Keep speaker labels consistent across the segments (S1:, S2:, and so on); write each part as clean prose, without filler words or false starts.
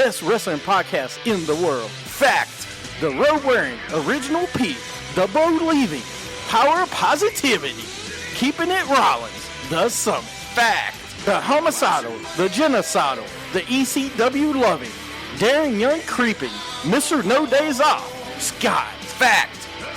S1: best wrestling podcast in the world. Fact, the road-wearing, original Pete, the believing, power of positivity, keeping it Rollins, the Summit. Fact, the homicidal, the genocidal, the ECW loving, daring young creeping, Mr. No Days Off, Scott. Fact,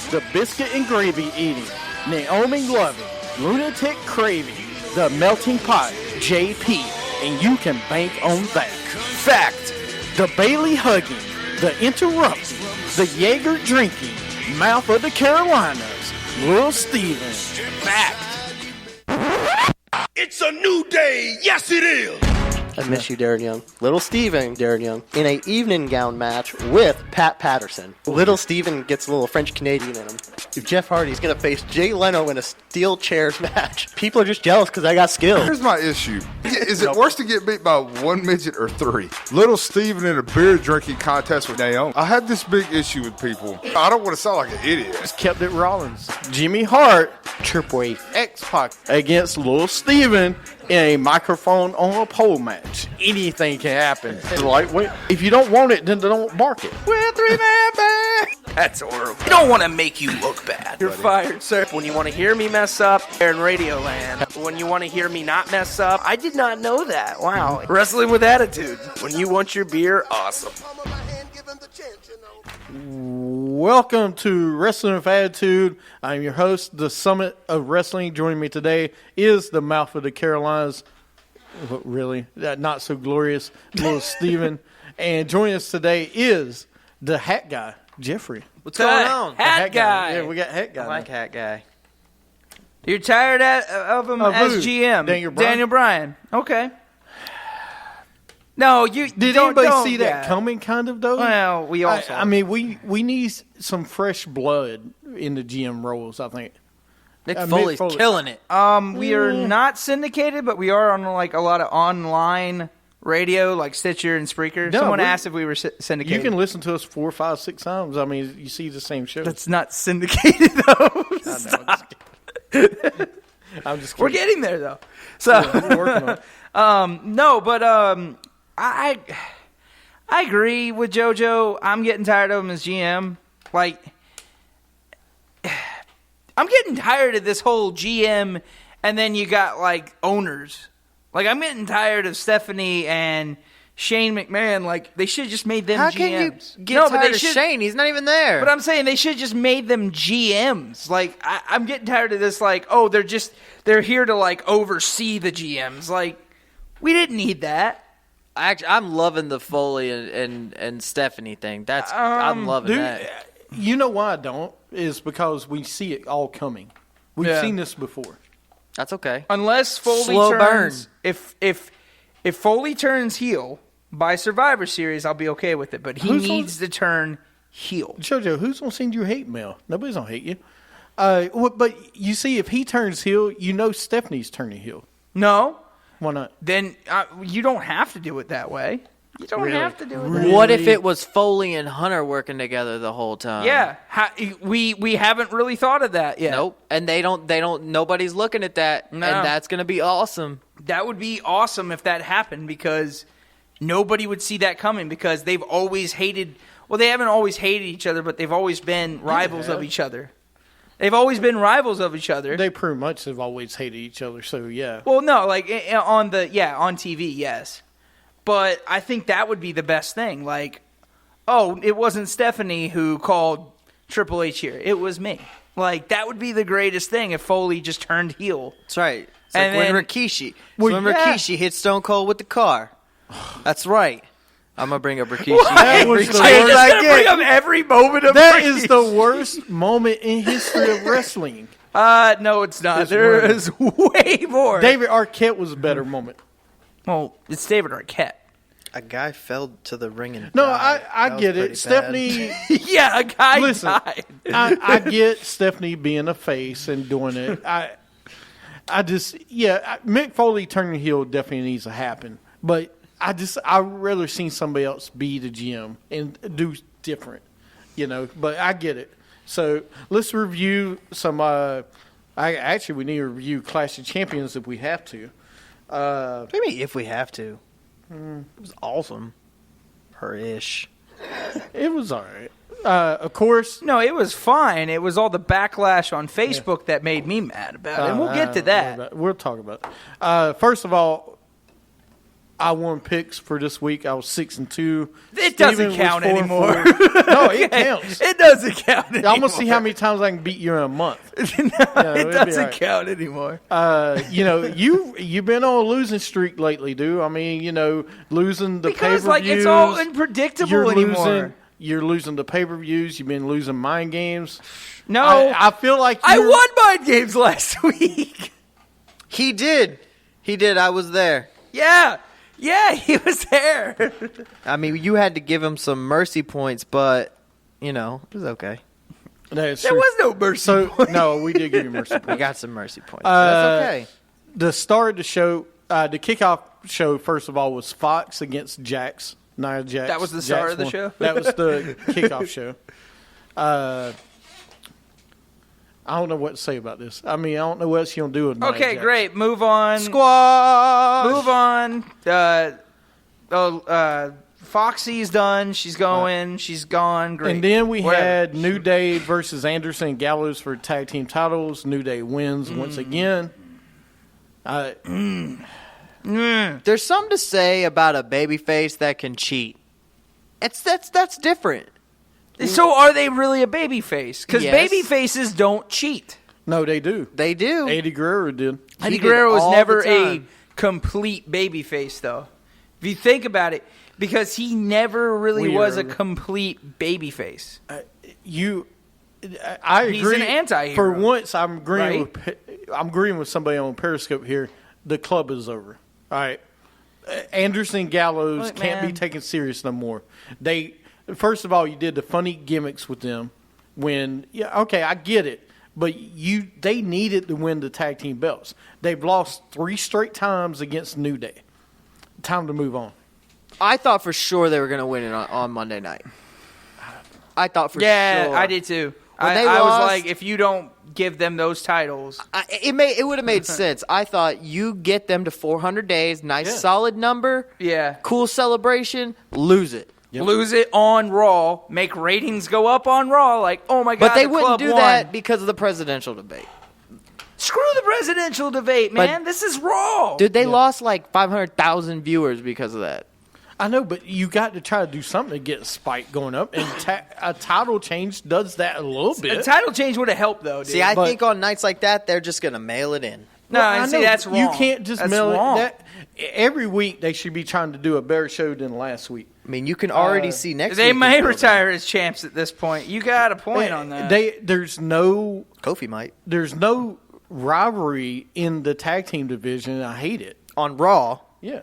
S1: the biscuit and gravy eating, Naomi loving, lunatic craving, the melting pot, JP, and you can bank on that. Fact, the Bailey hugging, the interrupting, the Jaeger drinking, mouth of the Carolinas, Lil Steven. Fact.
S2: It's a new day. Yes, it is.
S3: I miss you, Darren Young. Little Steven, Darren Young, in a evening gown match with Pat Patterson. Little Steven gets a little French-Canadian in him. If Jeff Hardy's going to face Jay Leno in a steel chairs match, people are just jealous because I got skill.
S4: Here's my issue. Is it worse to get beat by one midget or three? Little Steven in a beer drinking contest with Naomi. I had this big issue with people. I don't want to sound like an idiot.
S1: Just kept it Rollins. Jimmy Hart,
S3: Tripway.
S1: X-Pac against Lil Steven in a microphone on a pole match. Anything can happen. Like, if you don't want it, then don't bark it.
S2: We're three-man band. That's horrible. You don't want to make you look bad.
S5: You're fired, sir. When you want to hear me mess up, they're in Radioland. When you want to hear me not mess up, I did not know that. Wow. Wrestling with Attitude. When you want your beer, awesome.
S1: Welcome to Wrestling with Attitude. I'm your host, the Summit of Wrestling. Joining me today is the mouth of the Carolinas. Really? Not so glorious, Little Steven. And joining us today is the hat guy, Jeffrey.
S5: What's going on? Hat guy.
S1: Yeah, we got hat guy.
S3: I like hat guy.
S5: You're tired of him as
S1: who?
S5: GM?
S1: Daniel Bryan.
S5: Okay. No, you
S1: did anybody see that coming? Kind of though.
S5: Well, we also.
S1: I mean, we need some fresh blood in the GM roles. I think
S3: Mick Foley's killing it.
S5: We are not syndicated, but we are on like a lot of online radio, like Stitcher and Spreaker.
S1: No,
S5: Someone asked if we were syndicated.
S1: You can listen to us 4, 5, 6 times. I mean, you see the same show.
S5: That's not syndicated though. Stop.
S1: I'm just kidding.
S5: We're getting there though. So
S1: yeah, we're working on it.
S5: no, but I agree with JoJo. I'm getting tired of him as GM. Like, I'm getting tired of this whole GM, and then you got like owners. Like, I'm getting tired of Stephanie and Shane McMahon. Like, they should have just made them GMs.
S3: How can you get tired of Shane? He's not even there.
S5: But I'm saying they should have just made them GMs. Like, I'm getting tired of this. Like, oh, they're here to like oversee the GMs. Like, we didn't need that.
S3: Actually, I'm loving the Foley and Stephanie thing. I'm loving that.
S1: You know why I don't? Is because we see it all coming. We've seen this before.
S3: That's okay.
S5: Unless Foley
S3: Slow
S5: turns,
S3: burn.
S5: If Foley turns heel by Survivor Series, I'll be okay with it. But he needs to turn heel.
S1: JoJo, who's gonna send you hate mail? Nobody's gonna hate you. But you see, if he turns heel, you know Stephanie's turning heel.
S5: No.
S1: Why not?
S5: Then you don't have to do it that way. You don't have to do it that way.
S3: What if it was Foley and Hunter working together the whole time?
S5: Yeah. We haven't really thought of that yet.
S3: Nope. And they don't, nobody's looking at that.
S5: No.
S3: And that's going to be awesome.
S5: That would be awesome if that happened because nobody would see that coming because they've always hated, well, they haven't always hated each other, but they've always been rivals of each other. They've always been rivals of each other.
S1: They pretty much have always hated each other, so yeah.
S5: Well, no, like on TV, yes. But I think that would be the best thing. Like, oh, it wasn't Stephanie who called Triple H here. It was me. Like, that would be the greatest thing if Foley just turned heel.
S3: That's right. It's
S5: And
S3: like
S5: then-
S3: when Rikishi hit Stone Cold with the car. That's right. I'm going to bring up Rikishi.
S1: That was the
S5: I'm
S1: worst.
S5: just going to bring up every moment of
S1: That
S5: Rikishi.
S1: is the worst moment in history of wrestling.
S5: No, it's not. There is way more.
S1: David Arquette was a better moment.
S5: Well, it's David Arquette.
S3: A guy fell to the ring and
S1: No,
S3: died.
S1: I
S3: That
S1: get
S3: was
S1: it.
S3: pretty
S1: Stephanie,
S5: Yeah, a guy
S1: listen,
S5: died.
S1: I get Stephanie being a face and doing it. Mick Foley turning heel definitely needs to happen. But I'd rather seen somebody else be the GM and do different, but I get it. So let's review some, we need to review Clash of Champions if we have to.
S3: What do you mean if we have to? It was awesome. Her-ish.
S6: It was all right. Of course.
S5: No, it was fine. It was all the backlash on Facebook that made me mad about it. And we'll get to that.
S6: We'll talk about it. First of all, I won picks for this week. I was 6-2.
S5: It doesn't count anymore.
S6: No, it counts.
S5: It doesn't count anymore.
S6: I'm going to see how many times I can beat you in a month.
S5: It doesn't count anymore.
S6: You've been on a losing streak lately, dude. I mean, losing the pay-per-views.
S5: Because, it's all unpredictable anymore.
S6: You're losing the pay-per-views. You've been losing mind games.
S5: No.
S6: I feel like
S5: I won mind games last week.
S3: He did. I was there.
S5: Yeah, he was there.
S3: I mean, you had to give him some mercy points, but, it was okay.
S5: There was no mercy points.
S6: No, we did give you mercy points.
S3: We got some mercy points. That's okay.
S6: The start of the show, the kickoff show, first of all, was Fox against Jax. Nia Jax.
S5: That was the start of the show?
S6: That was the kickoff show. I don't know what to say about this. I mean, I don't know what else you'll do with Nia
S5: Okay,
S6: Jax.
S5: great. Move on.
S3: Squash!
S5: Move on. Foxy's done. She's going. She's gone. Great.
S6: And then we
S5: Whatever.
S6: had New Day versus Anderson and Gallows for tag team titles. New Day wins once again.
S3: There's something to say about a babyface that can cheat. That's different.
S5: So are they really a babyface? Because
S3: Yes.
S5: babyfaces don't cheat.
S6: No, they do.
S3: They do.
S6: Eddie Guerrero did.
S5: Eddie
S3: did
S5: Guerrero was
S3: all
S5: never
S3: the
S5: a
S3: time.
S5: complete babyface, though. If you think about it, because he never really was a complete babyface.
S6: I agree.
S5: He's an anti-hero.
S6: For once, I'm agreeing
S5: Right?
S6: I'm agreeing with somebody on Periscope here. The club is over. All right. Anderson Gallows
S5: Look,
S6: can't be
S5: man.
S6: taken serious no more. First of all, you did the funny gimmicks with them I get it, but they needed to win the tag team belts. They've lost 3 straight times against New Day. Time to move on.
S3: I thought for sure they were going to win it on Monday night. I thought for sure.
S5: Yeah, I did too.
S3: When
S5: I
S3: they
S5: was
S3: lost-
S5: like, if you don't give them those titles.
S3: It would have made sense. I thought you get them to 400 days, nice solid number, cool celebration, lose it.
S6: Yep.
S5: Lose it on Raw, make ratings go up on Raw, like, oh my God,
S3: But they
S5: the
S3: wouldn't
S5: club
S3: do
S5: won.
S3: that because of the presidential debate.
S5: Screw the presidential debate, man. This is Raw.
S3: Dude, they lost like 500,000 viewers because of that.
S6: I know, but you got to try to do something to get spike going up, and a title change does that a little bit.
S5: A title change would have helped, though, dude.
S3: See, I think on nights like that, they're just going to mail it in.
S5: No,
S6: Well, I
S5: see,
S6: know,
S5: that's
S6: but
S5: wrong.
S6: You can't just
S5: That's
S6: mail
S5: wrong.
S6: it. Every week they should be trying to do a better show than last week.
S3: I mean, you can already see next
S5: They
S3: week.
S5: may retire as champs at this point. You got a point on that.
S6: There's no
S3: Kofi might.
S6: There's no rivalry in the tag team division. I hate it.
S3: On Raw.
S6: Yeah.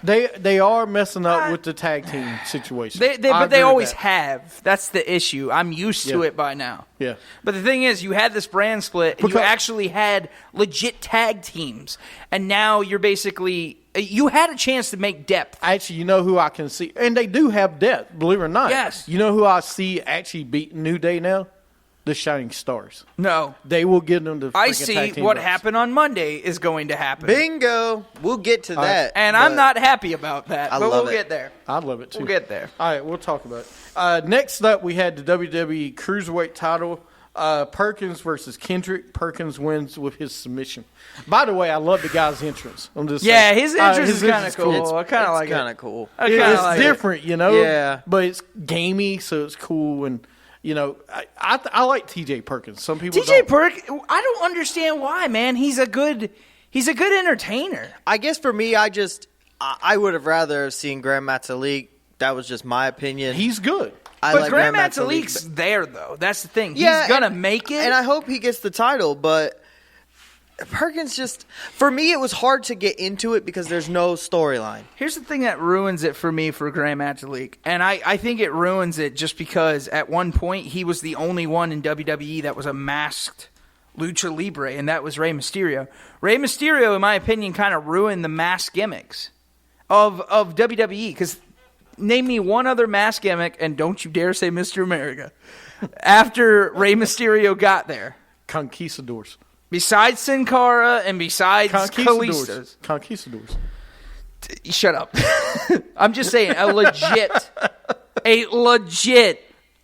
S6: They are messing up with the tag team situation.
S5: But they
S6: agree with
S5: always
S6: that.
S5: have. That's the issue. I'm used to
S6: Yeah.
S5: it by now.
S6: Yeah.
S5: But the thing is, you had this brand split, and you actually had legit tag teams, and now you're basically you had a chance to make depth.
S6: Actually, you know who I can see, and they do have depth, believe it or not.
S5: Yes.
S6: You know who I see actually beat New Day now? The Shining Stars.
S5: No,
S6: They will get them to.
S5: I
S6: freaking
S5: see
S6: tag team
S5: what
S6: belts.
S5: happened on Monday is going to happen.
S3: Bingo. We'll get to that.
S5: And
S3: but
S5: I'm not happy about that,
S3: I
S5: but
S3: love
S5: we'll
S3: it.
S5: get there.
S6: I love it too.
S5: We'll get there.
S6: All right, we'll talk about it. Next up, we had the WWE Cruiserweight title. Perkins versus Kendrick. Perkins wins with his submission. By the way, I love the guy's entrance. I'm just saying.
S5: His entrance is kind of cool.
S3: It's
S5: I kind of like
S3: kind
S5: it.
S3: of cool.
S5: I kinda
S6: It's
S5: like it.
S6: different, you know.
S3: Yeah.
S6: But it's gamey, so it's cool, and I like TJ Perkins. Some people
S5: TJ
S6: don't.
S5: Perk, I don't understand why, man. He's a good entertainer.
S3: I guess for me, I would have rather seen Grand Metalik. That was just my opinion.
S6: He's good.
S3: I
S5: But
S3: like
S5: Grand
S3: Grand
S5: Metalik's there, though. That's the thing.
S3: Yeah,
S5: He's gonna
S3: and-
S5: make it.
S3: and I hope he gets the title. But Perkins for me, it was hard to get into it because there's no storyline.
S5: Here's the thing that ruins it for me for Grand Metalik. And I think it ruins it just because at one point he was the only one in WWE that was a masked lucha libre, and that was Rey Mysterio. Rey Mysterio, in my opinion, kind of ruined the mask gimmicks of WWE. Because name me one other mask gimmick, and don't you dare say Mr. America, after Rey Mysterio got there.
S6: Conquistadors.
S5: Besides Sin Cara and besides Kalisto's.
S6: Conquistadors.
S5: Shut up. I'm just saying, a legit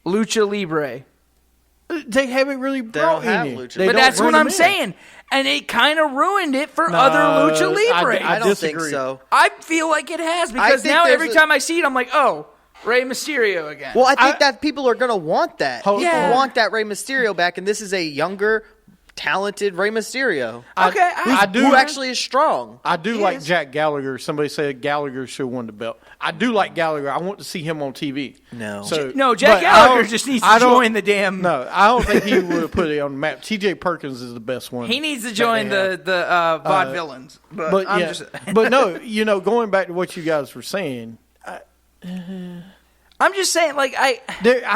S5: Lucha Libre.
S6: They haven't really brought
S3: have
S6: any.
S3: Lucha
S6: They
S5: But
S6: don't
S5: that's
S6: bring
S5: what I'm
S6: them in.
S5: saying. And it kind of ruined it for other Lucha Libre.
S3: I don't
S6: disagree.
S3: think so.
S5: I feel like it has because
S3: think
S5: now
S3: there's
S5: every time I see it, I'm like, oh, Rey Mysterio again.
S3: Well, I think that people are going to want that.
S6: Hold
S3: People
S5: on.
S3: want that Rey Mysterio back, and this is a younger, talented Rey Mysterio.
S5: Okay,
S6: I do.
S3: Who actually is strong.
S6: I do
S5: He
S6: like
S5: is.
S6: Jack Gallagher. Somebody said Gallagher should have won the belt. I do like Gallagher. I want to see him on TV.
S3: No.
S6: So,
S5: No, Jack
S6: but
S5: Gallagher just needs to join the damn.
S6: No, I don't think he would have put it on the map. T.J. Perkins is the best one.
S5: He needs to
S6: that
S5: join
S6: they have.
S5: the vaudevillains.
S6: But
S5: I'm
S6: yeah,
S5: just,
S6: but no, going back to what you guys were saying,
S5: I'm just saying, like
S6: I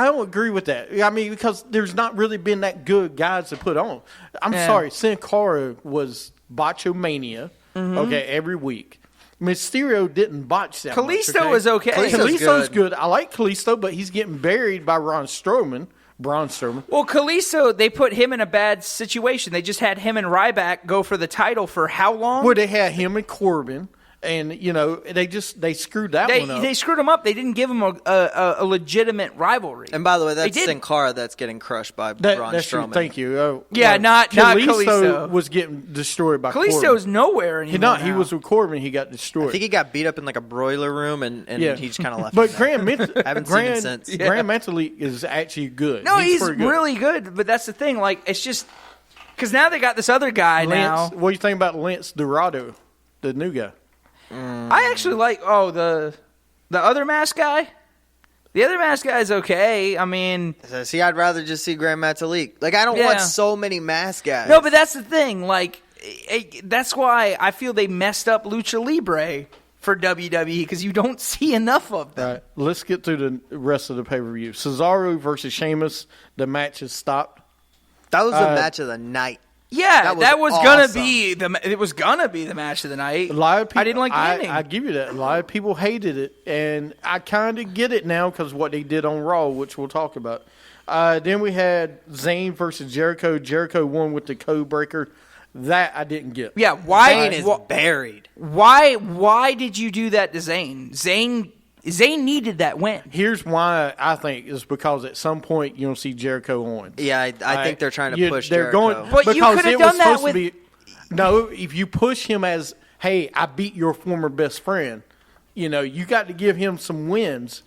S6: don't agree with that. I mean, because there's not really been that good guys to put on. I'm sorry, Sin Cara was Botchamania, okay, every week. Mysterio didn't botch that much,
S5: Kalisto
S6: okay?
S5: was okay.
S6: Kalisto's good. I like Kalisto, but he's getting buried by Braun Strowman.
S5: Well, Kalisto, they put him in a bad situation. They just had him and Ryback go for the title for how long?
S6: Where they had him and Corbin. And, they screwed that one up.
S5: They screwed him up. They didn't give him a legitimate rivalry.
S3: And by the way,
S5: They
S3: that's
S5: did.
S3: Sin Cara that's getting crushed by Braun
S6: That's true.
S3: Strowman.
S6: Thank you.
S5: Yeah, not Kalisto.
S6: was getting destroyed by Corbin.
S5: Kalisto's nowhere anymore.
S6: He
S5: now.
S6: was with Corbin. He got destroyed.
S3: I think he got beat up in like a broiler room, and
S6: Yeah.
S3: he just kind of left.
S6: But
S3: him
S6: Grand,
S3: there. Haven't seen him since.
S6: Grand mentally is actually good.
S5: No, he's
S6: pretty good.
S5: really good. But that's the thing. Like, it's just because now they got this other guy now.
S6: What do you think about Lance Dorado, the new guy?
S5: I actually like the other mask guy. The other mask guy is okay. I mean,
S3: See, I'd rather just see Grand Metalik. Like, I don't want so many mask guys.
S5: no, but that's the thing. Like, that's why I feel they messed up Lucha Libre for WWE because you don't see enough of them.
S6: All right, let's get through the rest of the pay-per-view. Cesaro versus Sheamus. The match is stopped.
S3: that was the match of the night.
S5: Yeah,
S3: That was
S5: gonna
S3: awesome.
S5: be it was gonna be the match of the night.
S6: A lot of people,
S5: I didn't like the ending.
S6: I give you that. A lot of people hated it, and I kind of get it now because what they did on Raw, which we'll talk about. Then we had Zayn versus Jericho. Jericho won with the code breaker. That I didn't get.
S5: Yeah, why
S3: Zayn is buried.
S5: Why did you do that to Zayn? Zayn needed that win.
S6: Here's why I think is because at some point you'll see Jericho on.
S3: Yeah, I think they're trying to push
S6: They're
S3: Jericho.
S6: going,
S5: But you
S6: because
S5: could have
S6: it was
S5: done that
S6: supposed to be. No, if you push him as, hey, I beat your former best friend, you got to give him some wins.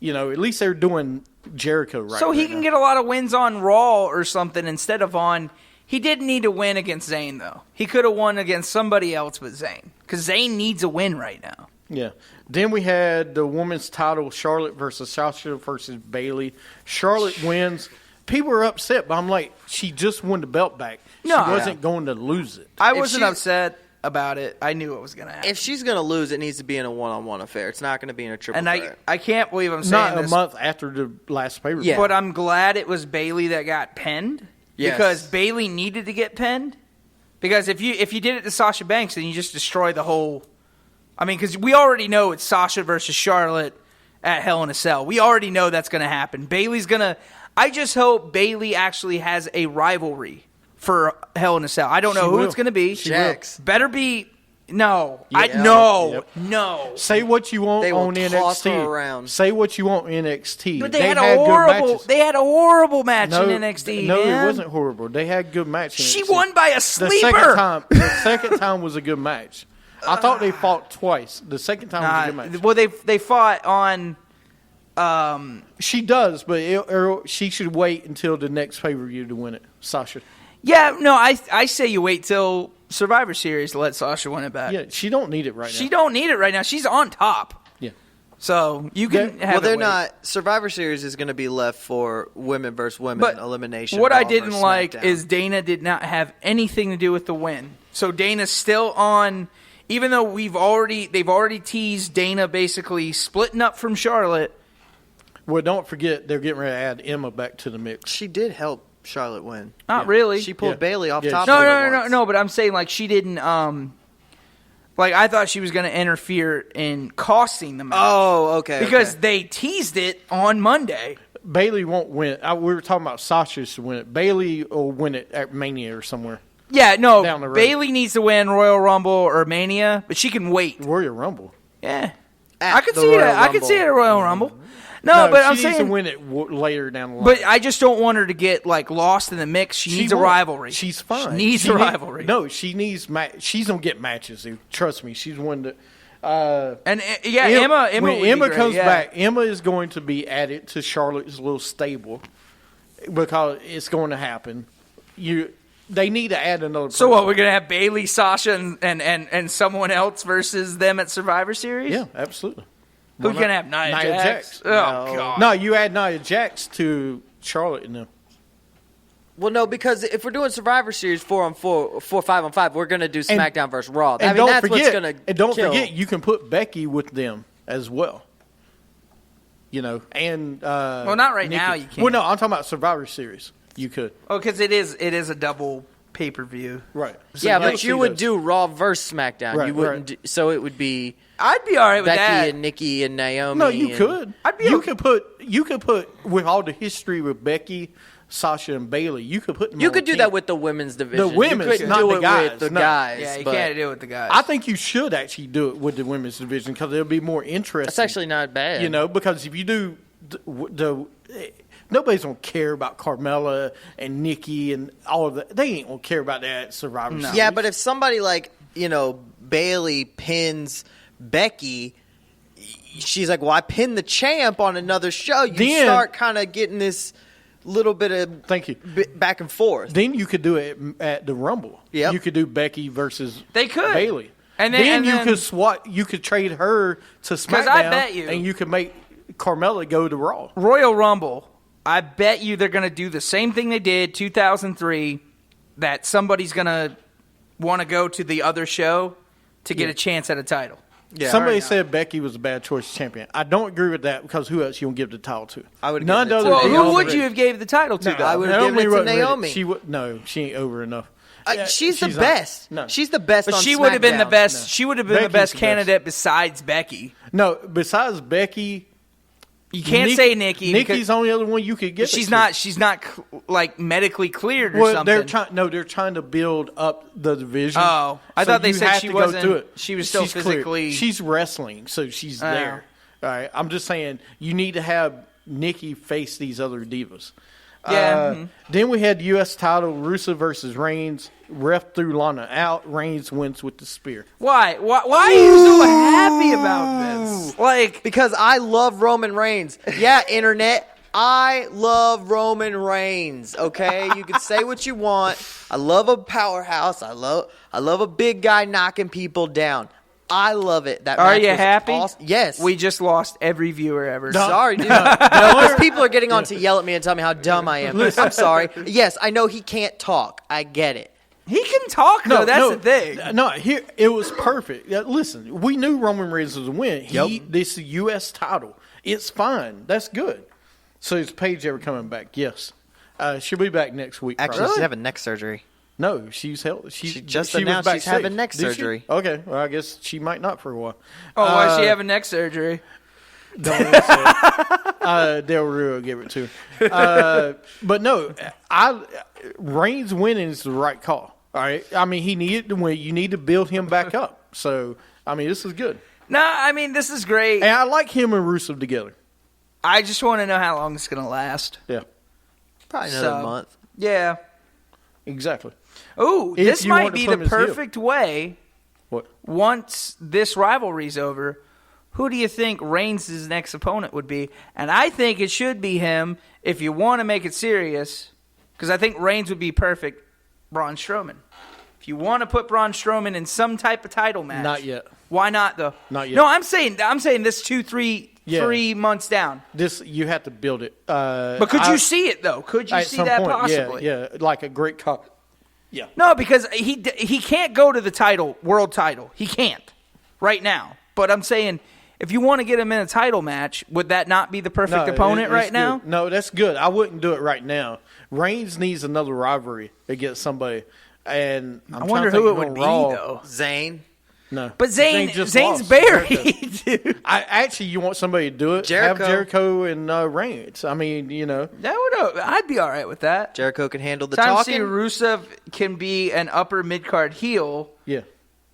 S6: At least they're doing Jericho right.
S5: So he
S6: right
S5: can
S6: now.
S5: get a lot of wins on Raw or something instead of on. He didn't need to win against Zayn though. He could have won against somebody else but Zayn because Zayn needs a win right now.
S6: Yeah. Then we had the women's title, Charlotte versus Sasha versus Bayley. Charlotte wins. People are upset, but I'm like, she just won the belt back.
S5: No.
S6: She wasn't going to lose it.
S5: I
S3: If
S5: wasn't
S3: she-
S5: upset about it. I knew it was going to happen.
S3: If she's going to lose, it needs to be in a one-on-one affair. It's not going to be in a triple
S5: And
S3: threat.
S5: I can't believe I'm saying
S6: Not a
S5: this,
S6: month after the last pay-per-view.
S3: Yeah.
S5: but I'm glad it was Bayley that got pinned
S3: Yes.
S5: because Bayley needed to get pinned. Because if you did it to Sasha Banks, then you just destroy the whole. I mean, because we already know it's Sasha versus Charlotte at Hell in a Cell. We already know that's going to happen. Bayley's going to. I just hope Bayley actually has a rivalry for Hell in a Cell. I don't know
S6: She
S5: who
S6: will.
S5: it's going to be.
S6: She
S3: Jax.
S5: Better be. No.
S3: Yeah.
S5: No.
S6: Yep.
S5: No.
S6: Say what you want
S3: They will
S6: on
S3: toss
S6: NXT.
S3: her around.
S6: Say what you want NXT.
S5: But they had
S6: good
S5: a horrible.
S6: matches.
S5: They had a horrible match
S6: No,
S5: in NXT.
S6: No,
S5: man.
S6: it wasn't horrible. They had good matches.
S5: She won by a sleeper.
S6: The second time was a good match. I thought they fought twice. The second time was a good match.
S5: Well, they fought on.
S6: She does, but she should wait until the next pay-per-view to win it. Sasha.
S5: Yeah, no, I say you wait till Survivor Series to let Sasha win it back.
S6: Yeah, she don't need it right now.
S5: She don't need it right now. She's on top,
S6: Yeah.
S5: so you can have.
S3: Well, they're
S5: it wait.
S3: not. Survivor Series is going to be left for women versus women
S5: But
S3: elimination.
S5: what I
S3: Raw
S5: didn't
S3: versus
S5: like
S3: SmackDown.
S5: is Dana did not have anything to do with the win. So Dana's still on, even though they've already teased Dana basically splitting up from Charlotte.
S6: Well, don't forget they're getting ready to add Emma back to the mix.
S3: she did help Charlotte win.
S5: Not really.
S3: She pulled
S6: Yeah.
S3: Bayley off
S6: Yeah,
S3: top.
S6: she-
S3: of
S5: No,
S3: her
S5: no, no,
S3: once.
S5: no. But I'm saying like she didn't. Like I thought she was going to interfere in costing the match.
S3: Oh, okay.
S5: Because
S3: okay.
S5: they teased it on Monday.
S6: Bayley won't win. We were talking about Sasha should win it. Bayley will win it at Mania or somewhere.
S5: Yeah, no.
S6: Down the road.
S5: Bailey needs to win Royal Rumble or Mania, but she can wait.
S6: Royal Rumble.
S5: Yeah,
S3: At
S5: I could
S3: the
S5: see it.
S3: Royal
S5: I could see it at
S3: Rumble.
S5: Royal Rumble. No, but
S6: she
S5: I'm
S6: needs
S5: saying,
S6: to win it later down the line.
S5: but I just don't want her to get like lost in the mix. She needs a
S6: won't.
S5: rivalry.
S6: She's fine.
S5: She needs a rivalry.
S6: No, she needs. She's gonna get matches. Trust me. She's one that.
S5: And Emma.
S6: When
S5: would be
S6: Emma
S5: great,
S6: comes
S5: yeah.
S6: back, Emma is going to be added to Charlotte's little stable because it's going to happen. They need to add another person.
S5: So what? We're gonna have Bailey, Sasha, and someone else versus them at Survivor Series.
S6: Yeah, absolutely.
S5: Who's gonna have Nia Jax? Oh God.
S6: No, you add Nia Jax to Charlotte and them.
S7: Well, no, because if we're doing Survivor Series 4-on-4, 5-on-5, we're going to do SmackDown versus Raw.
S6: And don't
S7: that's
S6: forget,
S7: what's going to
S6: don't forget, you can put Becky with them as well. And
S5: Well, not right
S6: Nikki.
S5: now, you can't.
S6: Well, no, I'm talking about Survivor Series. You could,
S5: Oh, because it is a double pay-per-view.
S6: right?
S7: Yeah,
S6: you'll
S7: but
S6: see
S7: you would
S6: those.
S7: do Raw versus SmackDown.
S6: Right,
S7: You wouldn't.
S6: right.
S7: So it would be
S5: I'd be all right with
S7: Becky
S5: that.
S7: and Nikki and Naomi.
S6: No, you
S7: and-
S6: could. You could put with all the history with Becky, Sasha, and Bailey. You could put them.
S7: You
S6: on
S7: could
S6: a
S7: do
S6: team.
S7: that with the women's division.
S6: The women's,
S7: you couldn't
S6: not
S7: do
S6: the
S7: it
S6: guys,
S7: with the
S6: no.
S7: guys.
S5: Yeah, you
S7: but
S5: can't do it with the guys.
S6: I think you should actually do it with the women's division because it'll be more interesting.
S7: That's actually not bad.
S6: Because if you do nobody's gonna care about Carmella and Nikki and all of that. They ain't gonna care about that at Survivor Series.
S3: Yeah, but if somebody like, Bailey pins Becky, she's like, well, I pinned the champ on another show. You
S6: Then-
S3: start kind of getting this little bit of
S6: Thank you.
S3: back and forth.
S6: Then you could do it at the Rumble.
S3: Yep.
S6: You could do Becky versus
S5: They could.
S6: Bailey.
S5: And then-
S6: you could swap. You could trade her to SmackDown.
S5: I bet you-
S6: and you could make Carmella go to Raw.
S5: Royal Rumble, I bet you they're going to do the same thing they did 2003, that somebody's going to want to go to the other show to get a chance at a title.
S6: Somebody said Becky was a bad choice champion. I don't agree with that because who else you gonna give the title to?
S3: I would have
S6: None
S3: given it
S6: other.
S3: to
S5: Well,
S6: than
S5: who would
S6: Naomi.
S5: you have gave the title to, though?
S3: I would have given it to
S6: wasn't ready.
S3: Naomi.
S6: No, she ain't over enough.
S3: She's the
S6: not.
S3: best.
S6: No.
S3: She's the best.
S5: But
S3: on
S5: she would have been the
S3: SmackDown.
S5: best. She would have been the
S6: Becky's
S5: best
S6: the best.
S5: candidate besides Becky.
S6: No, besides Becky,
S5: You can't say Nikki.
S6: Nikki's
S5: because
S6: the only other one you could get.
S5: she's
S6: it
S5: not.
S6: to.
S5: She's not like medically cleared or
S6: Well,
S5: something.
S6: they're trying to build up the division.
S5: Oh, I thought they
S6: you
S5: said
S6: have
S5: she
S6: to go
S5: wasn't-
S6: through it.
S5: she was still
S6: She's cleared.
S5: physically-
S6: She's wrestling, so she's
S5: Oh.
S6: there. All right, I'm just saying you need to have Nikki face these other divas.
S5: Yeah.
S6: Then we had U.S. title Rusev versus Reigns. Ref threw Lana out. Reigns wins with the spear.
S5: Why? Why are you so happy about this? Like,
S3: Because I love Roman Reigns. Yeah, internet. I love Roman Reigns. Okay, you can say what you want. I love a powerhouse. I love a big guy knocking people down. I love it. That
S5: are
S3: match
S5: you
S3: was
S5: happy?
S3: awesome. Yes.
S5: We just lost every viewer ever.
S3: Sorry, dude. No, because people are getting on to yell at me and tell me how dumb I am. I'm sorry. Yes, I know he can't talk. I get it.
S5: He can talk though. That's the thing.
S6: No, here it was perfect. Listen, we knew Roman Reigns was a win. This is U.S. title. It's fine. That's good. So is Paige ever coming back? Yes. She'll be back next week.
S3: Actually,
S6: probably.
S3: she's having neck surgery.
S6: No, she's held.
S3: She just
S6: was
S3: announced
S6: back
S3: she's having
S6: safe.
S3: neck
S6: Did she?
S3: surgery.
S6: Okay, well I guess she might not for a while.
S5: Oh, why is she having neck surgery?
S6: Don't even say it. Del Rio gave it to her. But no, Reigns winning is the right call. All right, I mean he needed to win. You need to build him back up. So I mean this is good,
S5: No, I mean this is great.
S6: and I like him and Rusev together.
S5: I just want to know how long it's gonna last.
S6: Yeah,
S3: Probably another
S5: So-
S3: month.
S5: Yeah.
S6: exactly.
S5: Ooh,
S6: If
S5: this
S6: you
S5: might
S6: want to
S5: be
S6: put
S5: the
S6: him as heel.
S5: perfect way.
S6: What?
S5: Once this rivalry's over, who do you think Reigns' next opponent would be? And I think it should be him if you want to make it serious, because I think Reigns would be perfect. Braun Strowman. If you want to put Braun Strowman in some type of title match,
S6: Not yet.
S5: Why not though?
S6: Not yet.
S5: No, I'm saying this 3 months down.
S6: This you have to build it.
S5: But could you see it though? Could you
S6: at
S5: see
S6: some
S5: that
S6: point,
S5: possibly?
S6: Yeah, like a great call. Yeah.
S5: No, because he can't go to the world title. He can't right now. But I'm saying, if you want to get him in a title match, would that not be the perfect opponent
S6: it's
S5: right now?
S6: good. No, that's good. I wouldn't do it right now. Reigns needs another rivalry against somebody, and
S5: I wonder who it would be though.
S3: Zayn.
S6: No,
S5: But Zayn,
S6: just
S5: Zayn's
S6: lost.
S5: buried. dude.
S6: You want somebody to do it?
S7: Jericho.
S6: Have Jericho and Reigns. I mean,
S5: I'd be all right with that.
S7: Jericho can handle the
S5: Time to
S7: talking.
S5: see Rusev can be an upper mid-card heel.
S6: yeah.